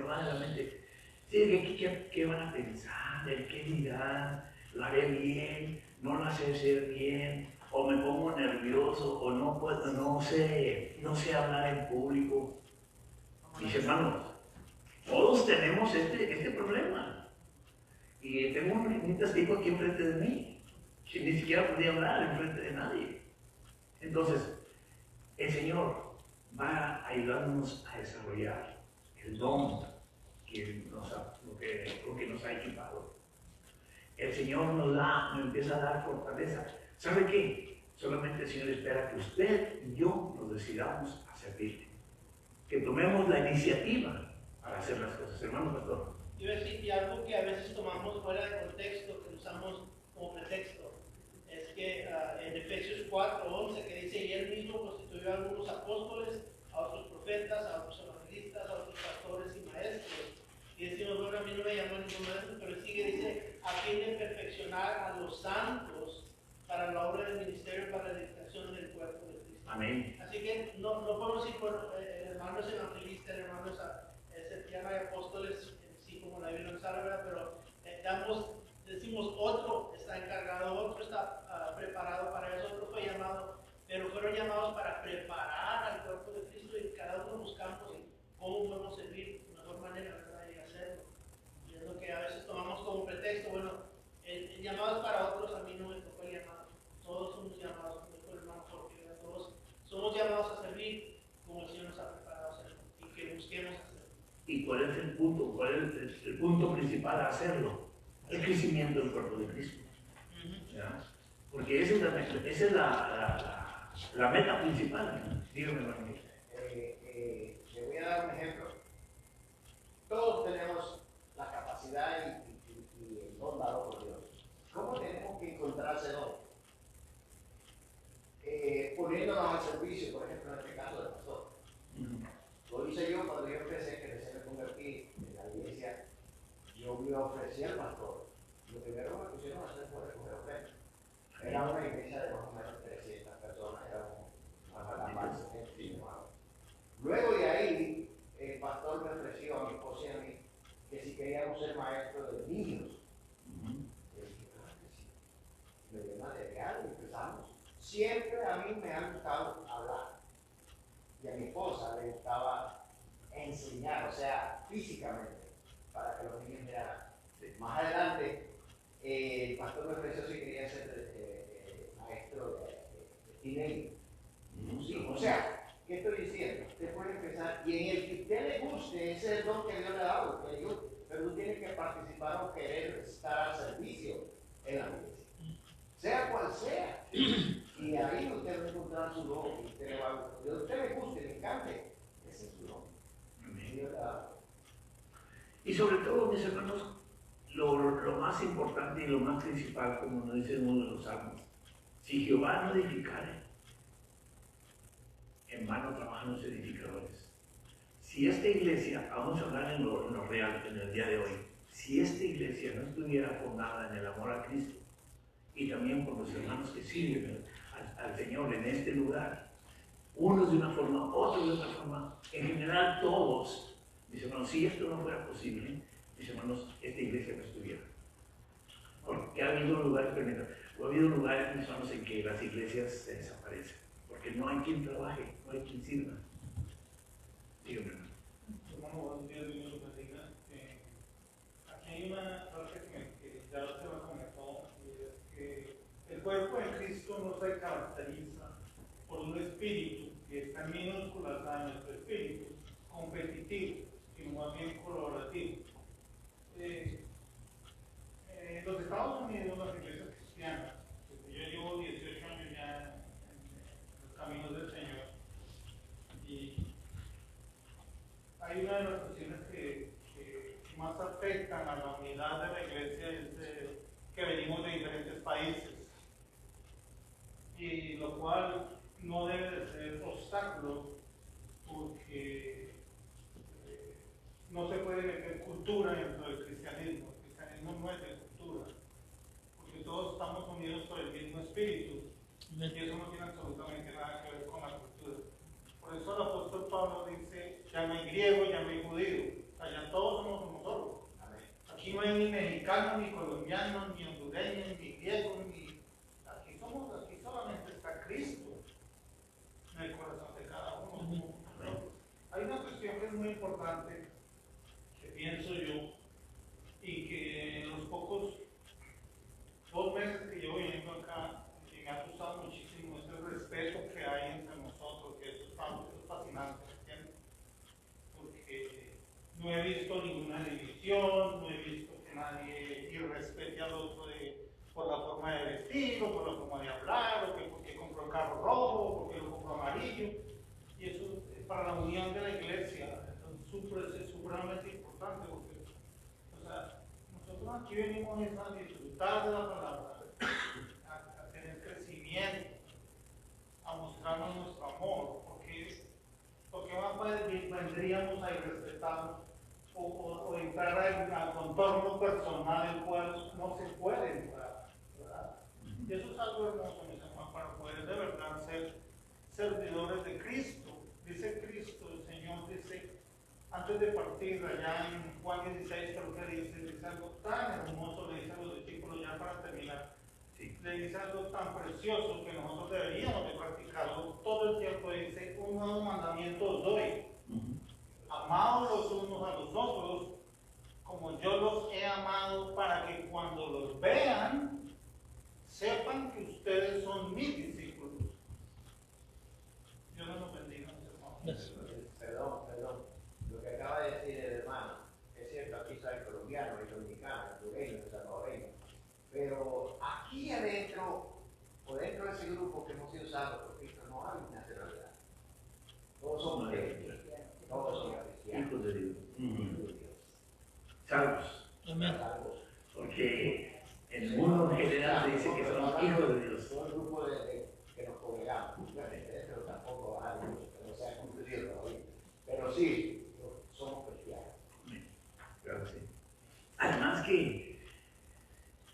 va de la mente. Sí, ¿qué van a pensar? ¿Qué dirán? ¿Lo haré bien? ¿No lo haré hacer bien? ¿O me pongo nervioso? ¿O no sé hablar en público? Mis hermanos, todos tenemos este problema. Y tengo un testigo aquí enfrente de mí, que ni siquiera podía hablar enfrente de nadie. Entonces, el Señor va a ayudarnos a desarrollar el don con que nos ha equipado. el Señor nos empieza a dar fortaleza. ¿Sabe qué? Solamente el Señor espera que usted y yo nos decidamos a servirle. Que tomemos la iniciativa para hacer las cosas. Hermano pastor. Yo decir que algo que a veces tomamos fuera de contexto, que usamos como pretexto, es que en Efesios 4:11, que dice, y él mismo constituyó a algunos apóstoles, a otros profetas, a otros evangelistas, a otros pastores y maestros. Y decimos, bueno, a mí no me llamó ningún maestro, pero sigue, dice, a fin de perfeccionar a los santos para la obra del ministerio, para la edificación del cuerpo de Cristo. Amén. Así que no podemos ir por hermanos evangelistas, hermanos llama apóstoles, sí, como la Biblia nos habla, pero decimos otro está encargado, otro está preparado para eso, otro fue llamado, pero fueron llamados para preparar al cuerpo de Cristo y cada uno buscamos cómo podemos servir de mejor manera, ¿verdad? Y hacerlo. Y es lo que a veces tomamos como pretexto, bueno, el llamado es para otros, a mí no me tocó el llamado. Todos somos llamados, como dijo el hermano Jorge, todos somos llamados a servir como el Señor nos ha preparado a hacerlo y que busquemos hacerlo. ¿Y cuál es el punto? ¿Cuál es el punto principal a hacerlo? El crecimiento del cuerpo de Cristo. ¿Ya? Porque esa es la meta principal. Dígame, hermano. Le voy a dar un ejemplo. Todos tenemos la capacidad y el don dado por Dios. ¿Cómo tenemos que encontrar ese don? Poniéndonos al servicio, por ejemplo, en este caso del pastor. Lo hice yo cuando yo empecé, que recién me convertí en la iglesia. Yo me ofrecí al pastor. Lo primero que me pusieron a hacer fue recoger ofrendas. Era una iglesia de más o menos 300 personas, era más de 70. Luego de ahí, el pastor me ofreció a mi esposa y a mí que si queríamos ser maestros de niños. Yo dije, claro que sí. Me dio material y empezamos. Siempre a mí me ha gustado hablar. Y a mi esposa le gustaba enseñar, o sea, físicamente, para que los niños vieran. Más adelante, el pastor me ofreció si quería ser maestro de teenager. Sí, o sea, ¿qué estoy diciendo? Usted puede empezar, y en el que usted le guste, ese es el don que Dios le ha dado, pero tú tienes que participar o querer estar al servicio en la iglesia. Sea cual sea. Y ahí usted va a encontrar su don, y usted le va a gustar. A usted le guste, le encante, ese es su don. Dios le ha dado. Y sobre todo, mis hermanos, lo más importante y lo más principal, como nos dice uno de los salmos, si Jehová no edificare, en vano trabajan los edificadores. Si esta iglesia, vamos a hablar en lo real, en el día de hoy, si esta iglesia no estuviera fundada en el amor a Cristo y también por los hermanos que sirven al Señor en este lugar, unos de una forma, otros de otra forma, en general todos, mis hermanos, si esto no fuera posible, mis hermanos, esta iglesia no estuviera. Porque ha habido lugares, mis hermanos, en que las iglesias se desaparecen, porque no hay quien trabaje, no hay quien sirva. Dígame. Hermano, buenos días, Dios los bendiga. Aquí hay una frase que ya usted me comentó, y es que el cuerpo de Cristo no se caracteriza por un espíritu que está en minúsculas a nuestro espíritu competitivo, sino más bien colaborativo. En los Estados Unidos, las iglesias cristianas, yo llevo 18 años ya en los caminos del Señor, y hay una de las cuestiones que más afectan a la unidad de la iglesia es que venimos de diferentes países, y lo cual no debe de ser obstáculo, porque no se puede meter cultura dentro del cristianismo. El cristianismo no es de cultura, porque todos estamos unidos por el mismo espíritu, y eso no tiene absolutamente nada que ver con la cultura. Por eso el apóstol Pablo dice, ya no hay griego, ya no hay judío, o sea, ya todos somos uno solo. Aquí no hay ni mexicanos, ni colombianos, ni hondureños, ni griegos, aquí solamente está Cristo en el corazón de cada uno. Hay una cuestión que es muy importante, que pienso yo, y que en los pocos 2 meses que llevo viviendo acá, me ha gustado muchísimo, es el respeto que hay entre nosotros, que eso es fascinante, ¿entiendes? Porque no he visto ninguna división, no he visto que nadie irrespete al otro por la forma de vestir, o por la forma de hablar, o que porque compró el carro rojo, o porque lo compró amarillo. Y eso para la unión de la iglesia es supremamente importante, porque o sea, nosotros aquí venimos a disfrutar de la palabra, a tener crecimiento, a mostrarnos nuestro amor, porque más vendríamos a irrespetar o entrar al contorno personal el cual no se puede entrar, ¿verdad? Y eso es algo hermoso, mis hermanos, para poder de verdad ser servidores de Cristo. Dice Cristo, el Señor dice, antes de partir allá en Juan 16, creo que dice algo tan hermoso, le dice a los discípulos ya para terminar, le dice algo tan precioso que nosotros deberíamos de practicarlo todo el tiempo. Dice, un nuevo mandamiento os doy, amaos los unos a los otros como yo los he amado, para que cuando los vean sepan que ustedes son mis discípulos. Dios nos bendiga, mis hermanos. Perdón. Lo que acaba de decir el hermano, es cierto, aquí soy colombiano, y dominicano, hondureño, salvadoreño, pero aquí adentro, o dentro de ese grupo que hemos sido usados por Cristo, no hay nacionalidad. Todos somos cristianos. Todos somos cristianos. Hijos de Dios. Hijos de Dios. Salvos. Salvos. Porque en el mundo en general se dice que son hijos de Dios. Todo el grupo que nos congregamos, pero tampoco hay mucho que no se ha cumplido todavía. Pero sí, somos cristianos. Claro, sí. Además que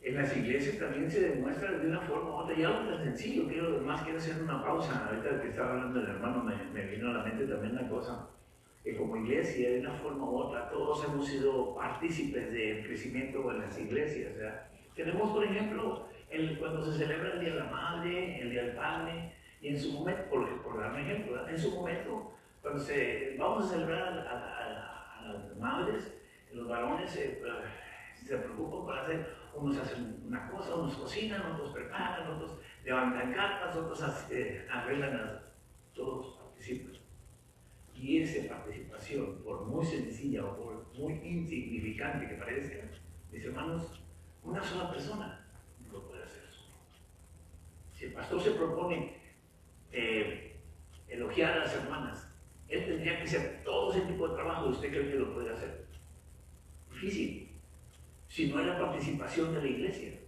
en las iglesias también se demuestra de una forma u otra, y algo tan sencillo. Quiero hacer una pausa. Ahorita que estaba hablando el hermano me vino a la mente también una cosa, que como iglesia de una forma u otra todos hemos sido partícipes del crecimiento en las iglesias. O sea, tenemos por ejemplo cuando se celebra el Día de la Madre, el Día del Padre, y en su momento, por dar un ejemplo, ¿verdad? En su momento cuando vamos a celebrar a las madres, los varones se preocupan por hacer, unos hacen una cosa, unos cocinan, otros preparan, otros levantan cartas, otros arreglan, todos participan. Y esa participación, por muy sencilla o por muy insignificante que parezca, mis hermanos, una sola persona no lo puede hacer solo. Si el pastor se propone elogiar a las hermanas, él tendría que hacer todo ese tipo de trabajo. ¿Usted cree que lo puede hacer? Difícil. Si no hay la participación de la iglesia,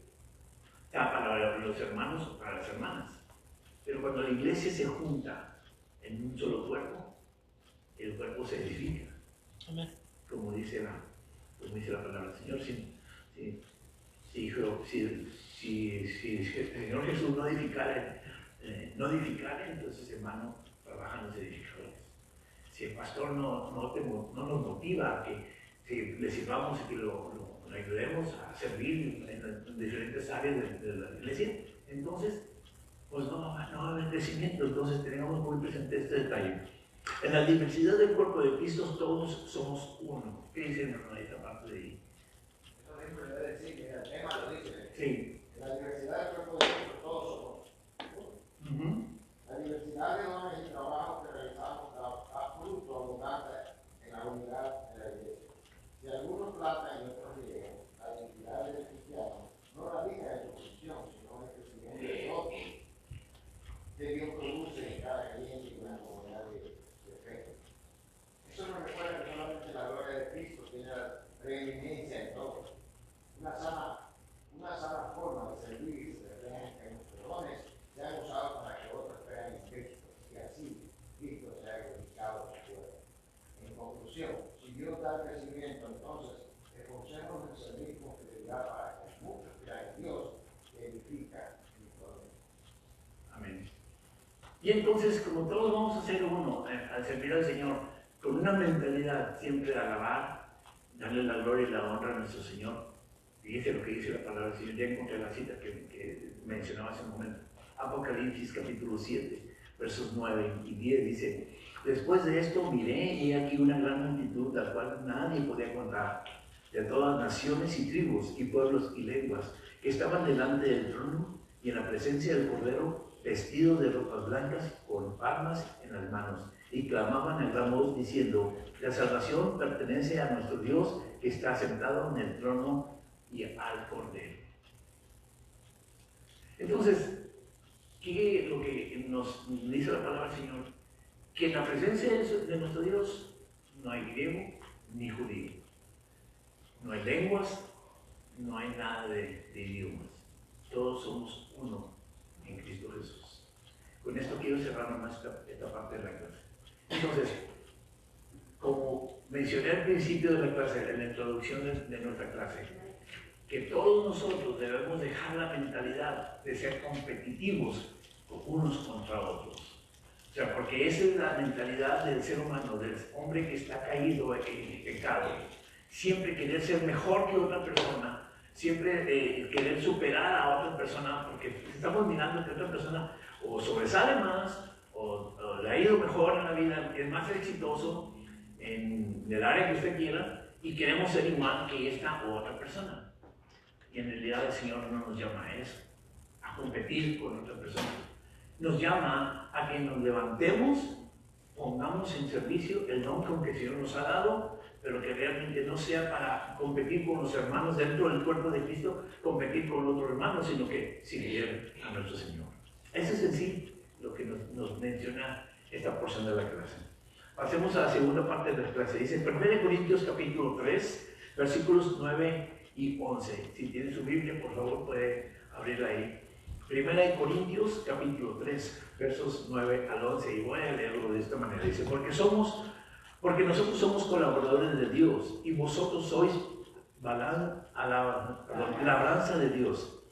para los hermanos o para las hermanas. Pero cuando la iglesia se junta en un solo cuerpo, el cuerpo se edifica. Amén. Como dice la palabra del Señor. Si el Señor Jesús no edificara, entonces, hermano, trabajan los edificadores. Si el pastor no nos motiva a que le sirvamos y que lo ayudemos a servir en diferentes áreas de la iglesia, entonces pues no va a haber crecimiento. Entonces tenemos muy presente este detalle. En la diversidad del cuerpo de Cristo todos somos uno. ¿Qué dice mi hermano esta parte de ahí? Eso mismo le voy a decir, que el tema lo dice. Sí. En la diversidad del cuerpo de Cristo todos somos uno. La diversidad de dones y trabajos que realizamos da fruto abundante en la unidad de la iglesia. Si algunos platan y otros riegan, la identidad del cristiano no radica en su posición, sino en el crecimiento de otros que Dios produce en cada creyente y una comunidad de fe. Eso nos recuerda que solamente la gloria de Cristo tiene la preeminencia en todo. Una sana forma de servir se refleja en que nuestros dones sean usados para que otros crean en Cristo, y así Cristo sea glorificado en la tierra. En conclusión, si Dios da el crecimiento, entonces esforcémonos en servir con fidelidad para que muchos crean en Dios, que edifica mi gloria. Amén. Y entonces, como todos vamos a ser uno al servir al Señor, con una mentalidad siempre de alabar, darle la gloria y la honra a nuestro Señor. Fíjese lo que dice la palabra del Señor. Ya encontré la cita que mencionaba hace un momento. Apocalipsis capítulo 7, versos 9 y 10 dice: después de esto miré y aquí una gran multitud, la cual nadie podía contar, de todas naciones y tribus y pueblos y lenguas, que estaban delante del trono y en la presencia del Cordero, vestidos de ropas blancas, con palmas en las manos, y clamaban en gran voz diciendo: la salvación pertenece a nuestro Dios, que está sentado en el trono y al Cordero. Entonces, ¿qué es lo que nos dice la palabra del Señor? Que en la presencia de nuestro Dios no hay griego ni judío, no hay lenguas, no hay nada de idiomas. Todos somos uno en Cristo Jesús. Con esto quiero cerrar nomás esta parte de la clase. Entonces, como mencioné al principio de la clase, en la introducción de nuestra clase, que todos nosotros debemos dejar la mentalidad de ser competitivos unos contra otros. O sea, porque esa es la mentalidad del ser humano, del hombre que está caído en pecado. Siempre querer ser mejor que otra persona, siempre querer superar a otra persona, porque estamos mirando que otra persona o sobresale más, o le ha ido mejor en la vida, es más exitoso en el área que usted quiera, y queremos ser igual que esta u otra persona. Y en realidad el Señor no nos llama a eso, a competir con otra persona. Nos llama a que nos levantemos, pongamos en servicio el don que el Señor nos ha dado, pero que realmente no sea para competir con los hermanos dentro del cuerpo de Cristo, competir con otros hermanos, sino que sirvieran a nuestro Señor. Eso es en sí lo que nos menciona esta porción de la clase. Pasemos a la segunda parte de la clase. Dice 1 Corintios capítulo 3, versículos 9 y 11. Si tiene su Biblia, por favor, puede abrirla ahí. 1 Corintios capítulo 3, versos 9 al 11. Y voy a leerlo de esta manera. Dice, porque nosotros somos colaboradores de Dios y vosotros sois labranza de Dios,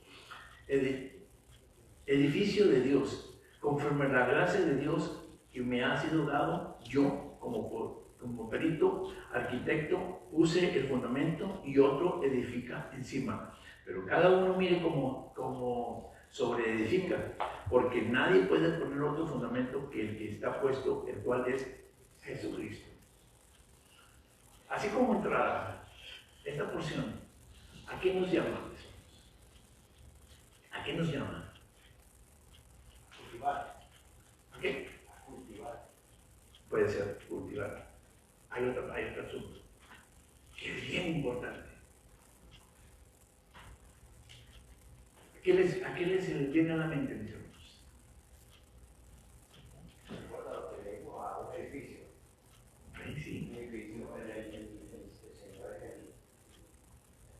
edificio de Dios, conforme a la gracia de Dios que me ha sido dado. Yo, como perito, arquitecto, puse el fundamento y otro edifica encima. Pero cada uno mire como sobreedifica, porque nadie puede poner otro fundamento que el que está puesto, el cual es Jesucristo. Así como entrada esta porción, ¿a qué nos llama? ¿A qué nos llama? Cultivar. ¿A qué? A cultivar. Puede ser cultivar. Hay otro asunto que es bien importante. ¿A qué les viene a la mente, mis hermanos? Recuerda lo que le digo a un edificio. Sí. Un edificio, el Señor es el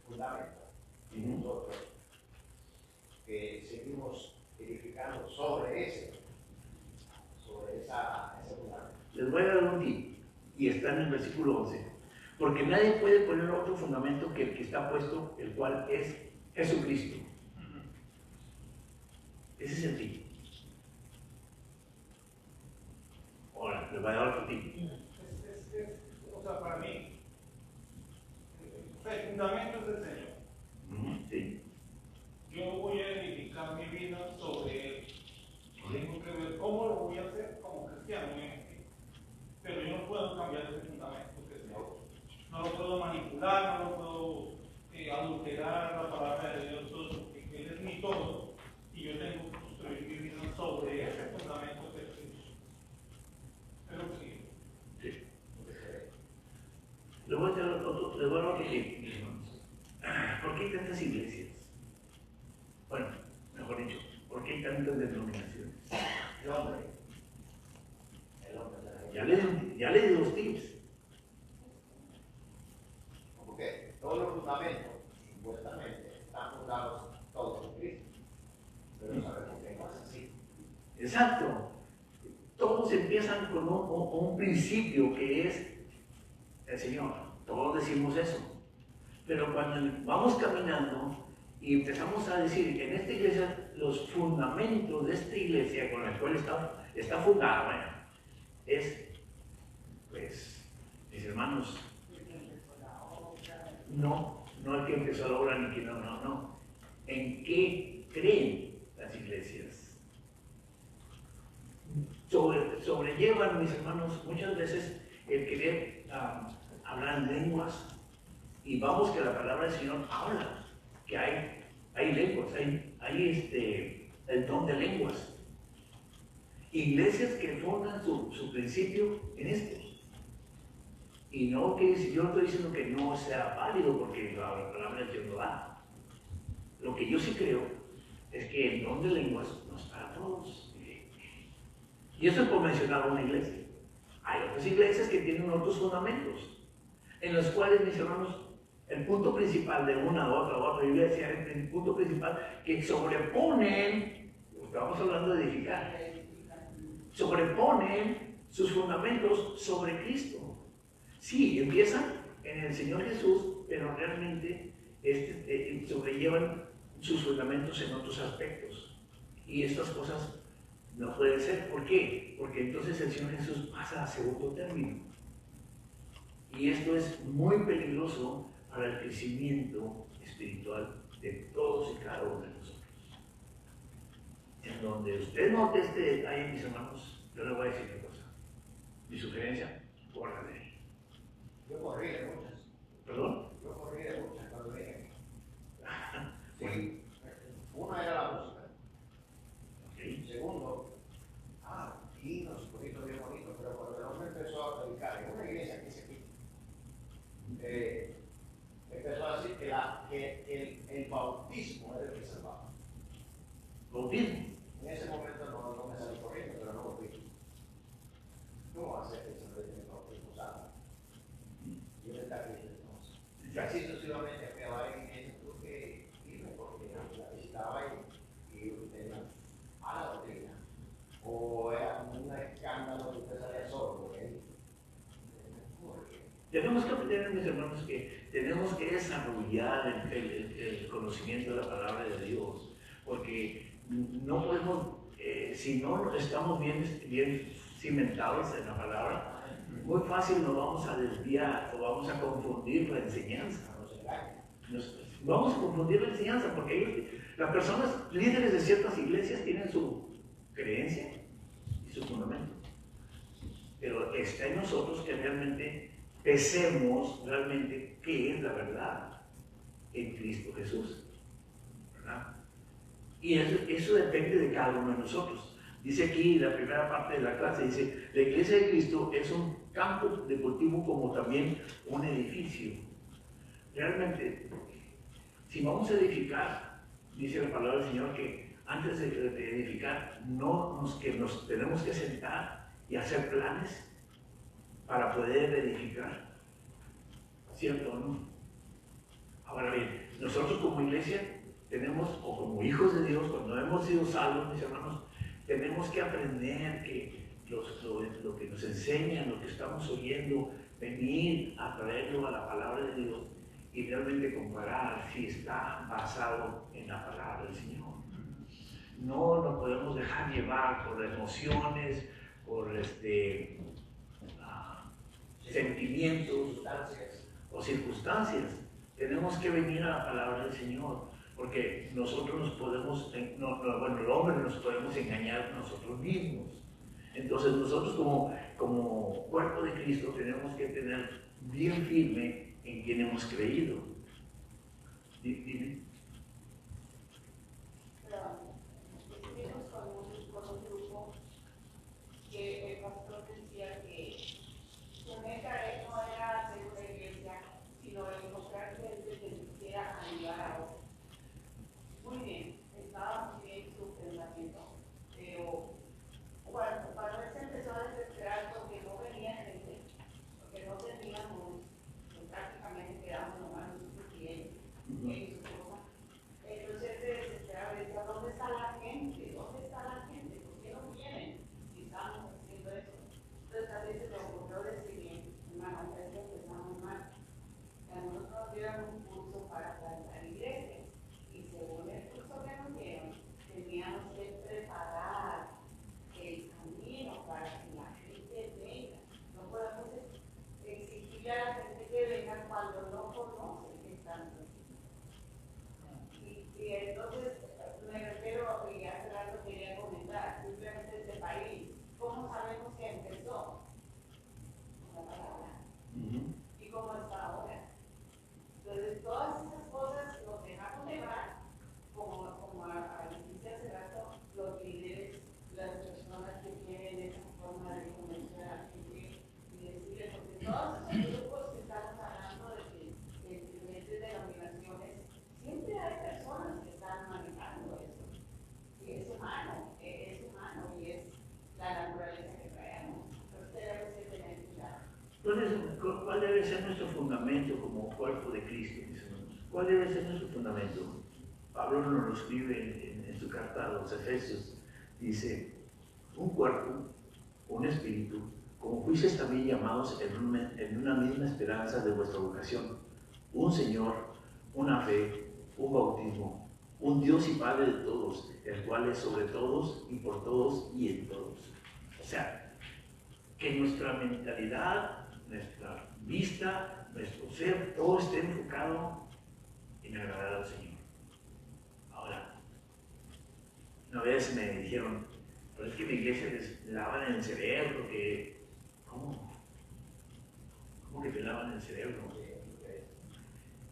fundamento. Y nosotros que seguimos edificando sobre ese fundamento. Les voy a dar un tip, y está en el versículo 11. Porque nadie puede poner otro fundamento que el que está puesto, el cual es Jesucristo. Ese es el tip. Ahora, les voy a dar otro tip. O sea, para mí, el fundamento es el Señor. Sí. Yo voy a edificar mi vida sobre él. Tengo que ver cómo lo voy a hacer como cristiano, pero yo no puedo cambiar ese fundamento, porque no lo puedo manipular, no lo puedo adulterar la palabra de Dios, todo, porque Él es mi todo, y yo tengo que construir mi vida sobre ese fundamento que es Cristo. Es lo que sigue. Sí. Le voy a dar otro tip, mis hermanos. ¿Por qué hay tantas iglesias? Bueno, mejor dicho, ¿por qué hay tantas denominaciones? El hombre. Ya le di dos tips. Porque todos los fundamentos, supuestamente, están fundados todos en Cristo. Pero sabemos que no es así. Exacto. Todos empiezan con un principio que es el Señor. Todos decimos eso. Pero cuando vamos caminando y empezamos a decir, en esta iglesia, los fundamentos de esta iglesia con la cual está fundada, bueno, es, pues, mis hermanos, no el que empezó la obra ni que no. ¿En qué creen las iglesias? Sobrellevan, mis hermanos, muchas veces el querer hablar en lenguas, y vamos que la palabra del Señor habla que hay lenguas, hay el don de lenguas. Iglesias que fundan su principio en esto. Y no que si yo no estoy diciendo que no sea válido, porque la palabra de Dios no da. Lo que yo sí creo es que el don de lenguas no es para todos. Y eso es por mencionar una iglesia. Hay otras iglesias que tienen otros fundamentos, en los cuales, mis hermanos, el punto principal de una u otra iglesia, el punto principal que sobreponen, estamos hablando de edificar, sobreponen sus fundamentos sobre Cristo. Sí, empiezan en el Señor Jesús, pero realmente sobrellevan sus fundamentos en otros aspectos. Y estas cosas no pueden ser. ¿Por qué? Porque entonces el Señor Jesús pasa a segundo término. Y esto es muy peligroso para el crecimiento espiritual de todos y cada uno de nosotros. En donde usted note este detalle, mis hermanos, yo le voy a decir una cosa. Mi sugerencia, corra de ahí. Yo corrí de muchas. ¿Perdón? Yo corrí de muchas cuando vine. Sí. Una era la música. Okay. Segundo, hinos, bonito, bien bonito, pero cuando el hombre empezó a predicar en una iglesia que se aquí, empezó a decir que el bautismo era el que salvaba. Bautismo. En ese momento no me salí corriendo, pero no volví. ¿Cómo va a ser que se le dé el bautismo salvo? Y él está aquí entonces. Y así sucesivamente fui a varias iglesias porque la visitaba y tenía mala doctrina. O era un escándalo que usted salía solo. Tenemos que aprender, mis hermanos, que tenemos que desarrollar el conocimiento de la palabra de Dios, porque no podemos, si no estamos bien cimentados en la palabra, muy fácil nos vamos a desviar o vamos a confundir la enseñanza. Vamos a confundir la enseñanza porque las personas líderes de ciertas iglesias tienen su creencia y su fundamento, pero está en nosotros que realmente pesemos realmente qué es la verdad en Cristo Jesús, ¿verdad? Y eso depende de cada uno de nosotros. Dice aquí la primera parte de la clase, dice, la iglesia de Cristo es un campo deportivo como también un edificio. Realmente, si vamos a edificar, dice la palabra del Señor que antes de edificar, que nos tenemos que sentar y hacer planes para poder edificar. ¿Cierto o no? Ahora bien, nosotros como iglesia tenemos, o como hijos de Dios, cuando hemos sido salvos, mis hermanos, tenemos que aprender que lo que nos enseñan, lo que estamos oyendo, venir a traerlo a la palabra de Dios y realmente comparar si está basado en la palabra del Señor. No nos podemos dejar llevar por emociones, por sentimientos o circunstancias. Tenemos que venir a la palabra del Señor, porque nosotros nos podemos, el hombre nos podemos engañar nosotros mismos. Entonces nosotros como cuerpo de Cristo tenemos que tener bien firme en quien hemos creído. Dime. Estuvimos con un grupo que el pastor decía que su meta no era hacer una iglesia, sino encontrar gente que quisiera ayudar a otros. Muy bien, estaba muy bien su pensamiento, pero cuando él se empezó a desesperar porque no venía gente, porque no teníamos, prácticamente quedamos nomás nosotros clientes y su esposa, entonces él se desesperaba y decía, ¿dónde está la gente? ¿Dónde está la gente? ¿Por qué no vienen? Si estamos haciendo eso. Entonces a veces me ocurrió decir, hermano, a veces empezamos mal. A nosotros nos dieron un curso para plantar iglesias y según el curso que nos dieron, teníamos que preparar el camino para que la gente venga. No podemos exigirle a la gente que venga cuando no conoce que están haciendo. Y entonces me refiero, y hace rato quería comentar, simplemente este país, ¿cómo sabemos que empezó? Con la palabra. ¿Y cómo está ahora? Entonces todas esas cosas nos dejamos llevar, como dijiste hace rato, los líderes, las personas que tienen esa forma de convencer a la gente y decirle, porque todos esos debe ser nuestro fundamento como cuerpo de Cristo, mis hermanos? ¿Cuál debe ser nuestro fundamento? Pablo nos lo escribe en su carta a los Efesios. Dice, un cuerpo, un espíritu, como fuisteis también llamados en una misma esperanza de vuestra vocación, un Señor, una fe, un bautismo, un Dios y Padre de todos, el cual es sobre todos y por todos y en todos. O sea, que nuestra mentalidad, nuestra vista, nuestro ser, todo esté enfocado en agradar al Señor. Ahora, una vez me dijeron, pero es que en la iglesia les lavan el cerebro, que... ¿Cómo? ¿Cómo que te lavan el cerebro?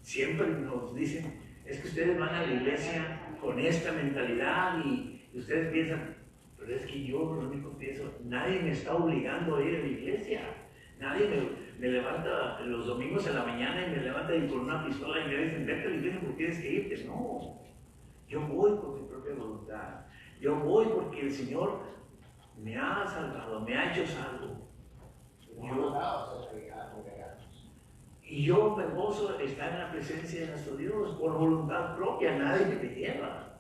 Siempre nos dicen, es que ustedes van a la iglesia con esta mentalidad y ustedes piensan, pero es que yo lo único que pienso, nadie me está obligando a ir a la iglesia. Nadie me levanta los domingos en la mañana y me levanta y con una pistola y me dicen, vete a la iglesia porque tienes que irte. No, yo voy por mi propia voluntad. Yo voy porque el Señor me ha salvado, me ha hecho salvo. Y yo me gozo de estar en la presencia de nuestro Dios por voluntad propia, nadie me lleva.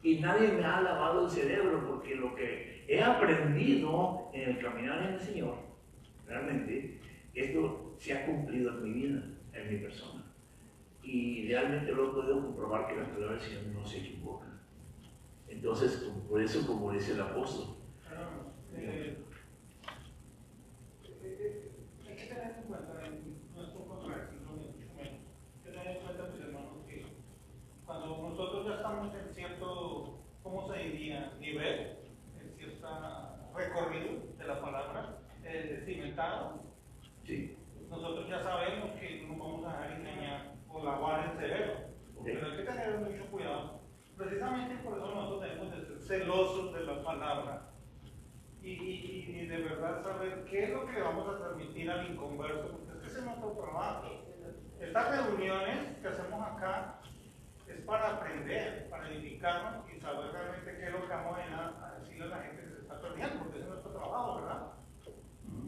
Y nadie me ha lavado el cerebro porque lo que he aprendido en el caminar en el Señor, realmente, esto se ha cumplido en mi vida, en mi persona. Y realmente lo he podido comprobar que la palabra del Señor no se equivoca. Entonces, por eso, como dice el apóstol, hay que tener en cuenta, no es un contrato, hay que tener en cuenta, mis hermanos, que cuando nosotros ya estamos en cierto, ¿cómo se diría?, nivel, en cierto recorrido de la palabra, cimentado, sí. Nosotros ya sabemos que no vamos a dejar engañar o lavar el cerebro, pero hay que tener mucho cuidado. Precisamente por eso nosotros debemos de ser celosos de la palabra y de verdad saber qué es lo que vamos a transmitir al inconverso, porque es que ese es nuestro trabajo. Estas reuniones que hacemos acá es para aprender, para edificarnos y saber realmente qué es lo que vamos a decirle a la gente que se está perdiendo, porque ese es nuestro trabajo, ¿verdad?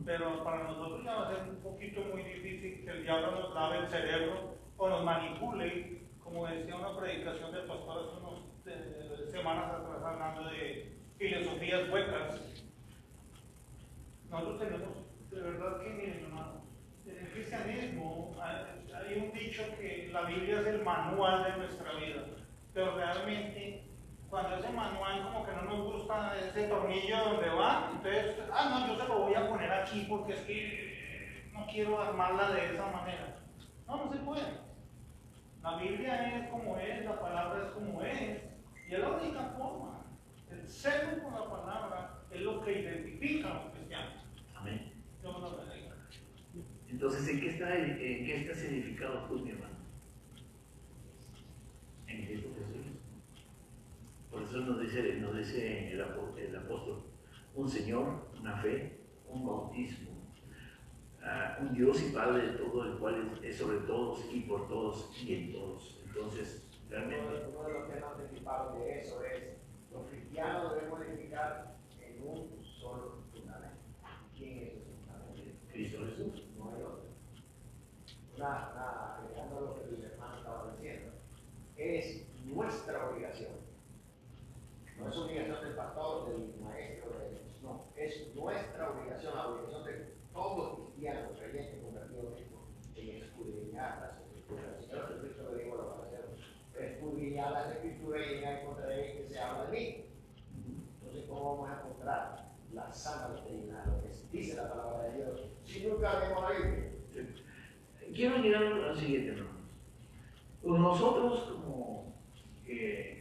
Pero para nosotros ya va a ser un poquito muy difícil que el diablo nos lave el cerebro o nos manipule, como decía una predicación del pastor hace unas semanas atrás hablando de filosofías huecas. Nosotros tenemos, de verdad que miren hermano, en el cristianismo hay un dicho que la Biblia es el manual de nuestra vida, pero realmente cuando ese manual como que no nos gusta ese tornillo donde va, entonces, no, yo se lo voy a poner aquí porque es que no quiero armarla de esa manera. No se puede. La Biblia es como es, la palabra es como es, y es la única forma. El celo con la palabra es lo que identifica a los cristianos. Amén. Dios nos bendiga. Entonces, ¿en qué estás edificado tú, mi hermano? En Cristo Jesús. Por eso nos dice el apóstol, un Señor, una fe, un bautismo, un Dios y Padre de todo, el cual es sobre todos y por todos y en todos. Entonces, realmente... Uno de los temas principales de eso es, los cristianos debemos edificar en un solo fundamento. ¿Quién es ese fundamento? Cristo Jesús. No hay otro. Agregando lo que el hermano estaba diciendo, es nuestra obligación. No es obligación del pastor, del maestro, no, es nuestra obligación, la obligación de todos cristianos, creyentes, convertidos en escudriñar las escrituras. El Señor Jesucristo le dijo lo para hacer, escudriñar las escrituras y ya encontraréis que se habla de mí. Entonces, ¿cómo vamos a encontrar la sana doctrina, lo que dice la palabra de Dios, si nunca leemos la Biblia? Quiero llegar al siguiente, hermanos. Nosotros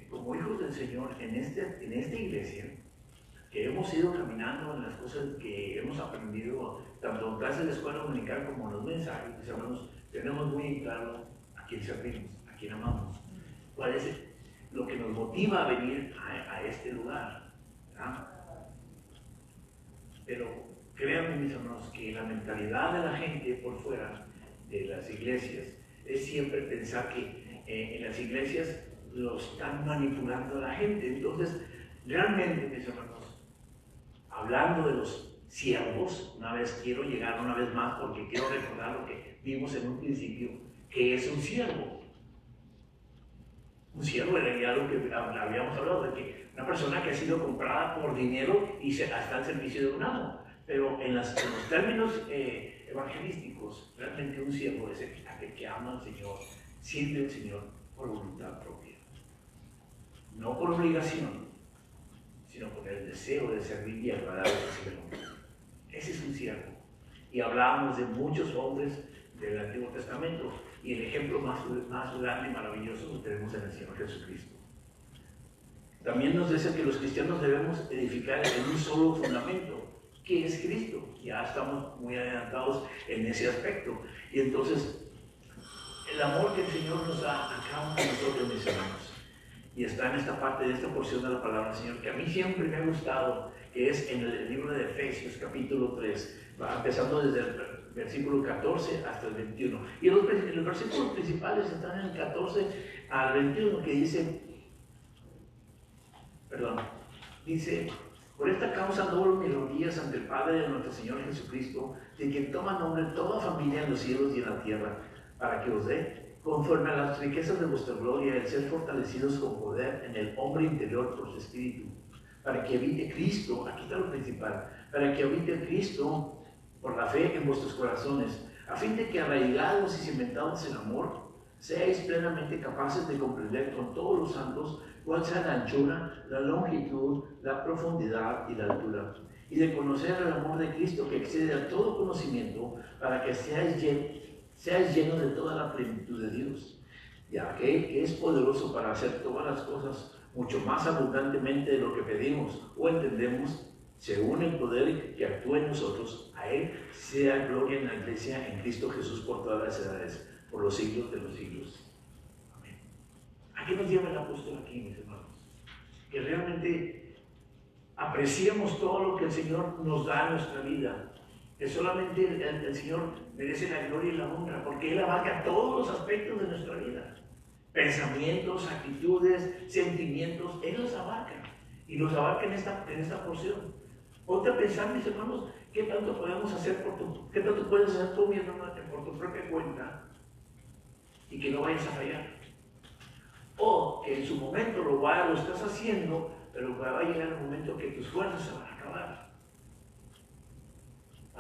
como hijos del Señor en esta iglesia, que hemos ido caminando en las cosas que hemos aprendido, tanto en clases de escuela dominical como en los mensajes, pues, hermanos, tenemos muy claro a quién servimos, a quién amamos, cuál es lo que nos motiva a venir a este lugar, ¿verdad? Pero créanme, mis hermanos, que la mentalidad de la gente por fuera de las iglesias es siempre pensar que en las iglesias lo están manipulando a la gente. Entonces, realmente, mis hermanos, hablando de los siervos. Una vez quiero llegar una vez más porque quiero recordar lo que vimos en un principio, que es un siervo. Un siervo era ya lo que habíamos hablado, de que una persona que ha sido comprada por dinero y está al servicio de un amo. Pero en los términos evangelísticos, realmente un siervo es aquel que ama al Señor, sirve al Señor por voluntad propia. No por obligación, sino por el deseo de servir y agradar al Señor. Ese es un siervo. Y hablábamos de muchos hombres del Antiguo Testamento, y el ejemplo más grande y maravilloso lo tenemos en el Señor Jesucristo. También nos dice que los cristianos debemos edificar en un solo fundamento, que es Cristo. Ya estamos muy adelantados en ese aspecto. Y entonces, el amor que el Señor nos da a cada uno de nosotros, mis hermanos, y está en esta parte de esta porción de la palabra del Señor, que a mí siempre me ha gustado, que es en el libro de Efesios, capítulo 3, empezando desde el versículo 14 hasta el 21. Y los versículos principales están en el 14 al 21, que dice, por esta causa doblo mis rodillas ante el Padre de nuestro Señor Jesucristo, de quien toma nombre toda familia en los cielos y en la tierra, para que os dé, conforme a las riquezas de vuestra gloria, el ser fortalecidos con poder en el hombre interior por su espíritu, para que habite Cristo, aquí está lo principal, para que habite Cristo por la fe en vuestros corazones, a fin de que arraigados y cimentados en amor, seáis plenamente capaces de comprender con todos los santos cuál sea la anchura, la longitud, la profundidad y la altura, y de conocer el amor de Cristo que excede a todo conocimiento, para que seáis llenos de toda la plenitud de Dios, ya que es poderoso para hacer todas las cosas mucho más abundantemente de lo que pedimos o entendemos, según el poder que actúa en nosotros. A Él sea gloria en la Iglesia, en Cristo Jesús, por todas las edades, por los siglos de los siglos. Amén. ¿A qué nos lleva el apóstol aquí, mis hermanos? Que realmente apreciemos todo lo que el Señor nos da en nuestra vida. Que solamente el Señor merece la gloria y la honra, porque Él abarca todos los aspectos de nuestra vida. Pensamientos, actitudes, sentimientos, Él los abarca. Y los abarca en esta porción. Ponte a pensar, mis hermanos, ¿qué tanto podemos hacer qué tanto puedes hacer tú, mi hermano, por tu propia cuenta y que no vayas a fallar? O que en su momento lo estás haciendo, pero va a llegar el momento que tus fuerzas se van a acabar.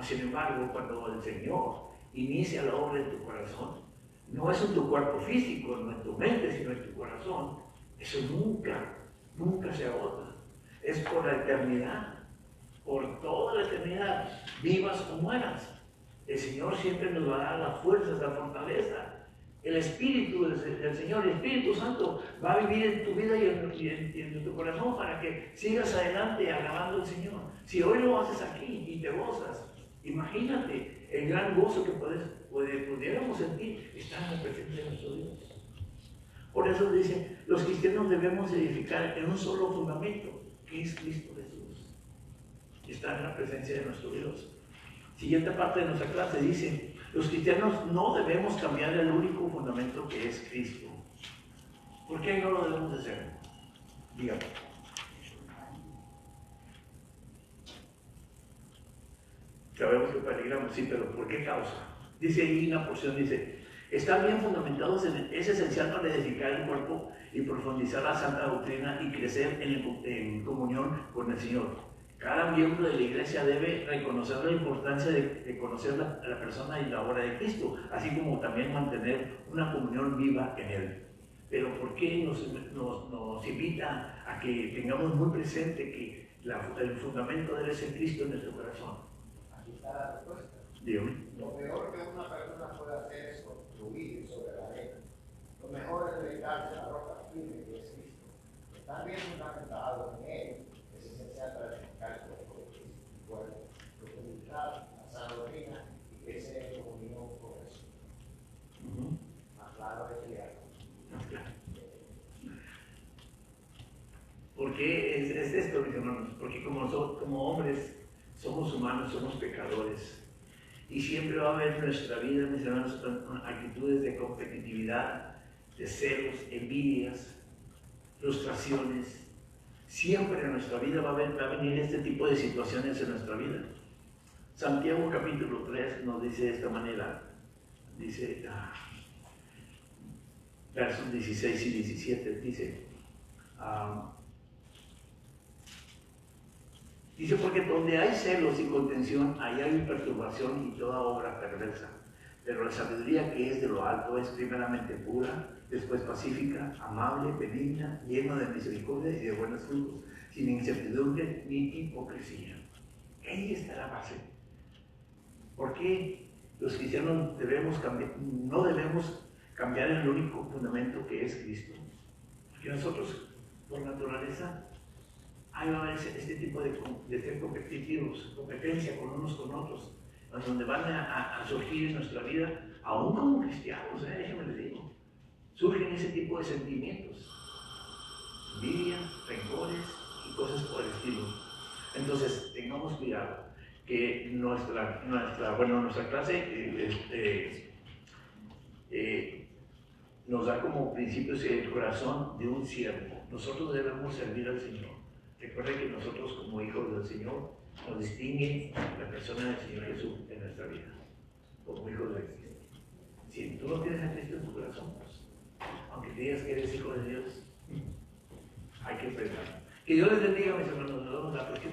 Sin embargo, cuando el Señor inicia la obra en tu corazón, no es en tu cuerpo físico, no en tu mente, sino en tu corazón, eso nunca se agota. Es por la eternidad. Por toda la eternidad, vivas o mueras, el Señor siempre nos va a dar las fuerzas, la fortaleza. El Espíritu del Señor, el Espíritu Santo, va a vivir en tu vida y en tu corazón para que sigas adelante alabando al Señor. Si hoy lo haces aquí y te gozas, imagínate el gran gozo que pudiéramos sentir estar en la presencia de nuestro Dios. Por eso dice, los cristianos debemos edificar en un solo fundamento, que es Cristo Jesús. Estar en la presencia de nuestro Dios. Siguiente parte de nuestra clase dice, los cristianos no debemos cambiar el único fundamento que es Cristo. ¿Por qué no lo debemos de hacer? Dígame. Sabemos que peligramos, sí, pero ¿por qué causa? Dice ahí una porción, dice, estar bien fundamentados es esencial para edificar el cuerpo y profundizar la santa doctrina y crecer en comunión con el Señor. Cada miembro de la iglesia debe reconocer la importancia de conocer la persona y la obra de Cristo, así como también mantener una comunión viva en Él. Pero ¿por qué nos invita a que tengamos muy presente que el fundamento debe ser Cristo en nuestro corazón? Aquí está la respuesta. Dígame. Lo peor que una persona puede hacer es construir sobre la arena. Lo mejor es dedicarse a la roca firme que es Cristo. Estar bien fundamentado en Él es esencial para edificar el cuerpo de Cristo, el cuerpo, profundizar la sana doctrina y crecer en comunión con Jesús. Más claro es que Más claro. ¿Por qué es esto, mis hermanos? Porque como hombres somos humanos, somos pecadores. Y siempre va a haber en nuestra vida, mis hermanos, actitudes de competitividad, de celos, envidias, frustraciones. Siempre en nuestra vida va a venir este tipo de situaciones en nuestra vida. Santiago capítulo 3 nos dice de esta manera, dice, versos 16 y 17, dice, dice, porque donde hay celos y contención, ahí hay perturbación y toda obra perversa. Pero la sabiduría que es de lo alto es primeramente pura, después pacífica, amable, benigna, llena de misericordia y de buenos frutos, sin incertidumbre ni hipocresía. Ahí está la base. ¿Por qué los cristianos no debemos cambiar el único fundamento que es Cristo? Porque nosotros, por naturaleza, hay va a haber este tipo de ser competitivos, competencia con unos con otros, donde van a surgir en nuestra vida, aún como cristianos, déjenme les digo, surgen ese tipo de sentimientos, envidia, rencores y cosas por el estilo. Entonces, tengamos cuidado, que nuestra clase nos da como principios el corazón de un siervo. Nosotros debemos servir al Señor. Recuerden que nosotros como hijos del Señor nos distingue la persona del Señor Jesús en nuestra vida, como hijos de Cristo. Si tú no tienes a Cristo en tu corazón, pues, aunque digas que eres hijo de Dios, hay que enfrentarlo. Que Dios les bendiga, mis hermanos. Nos vemos la próxima.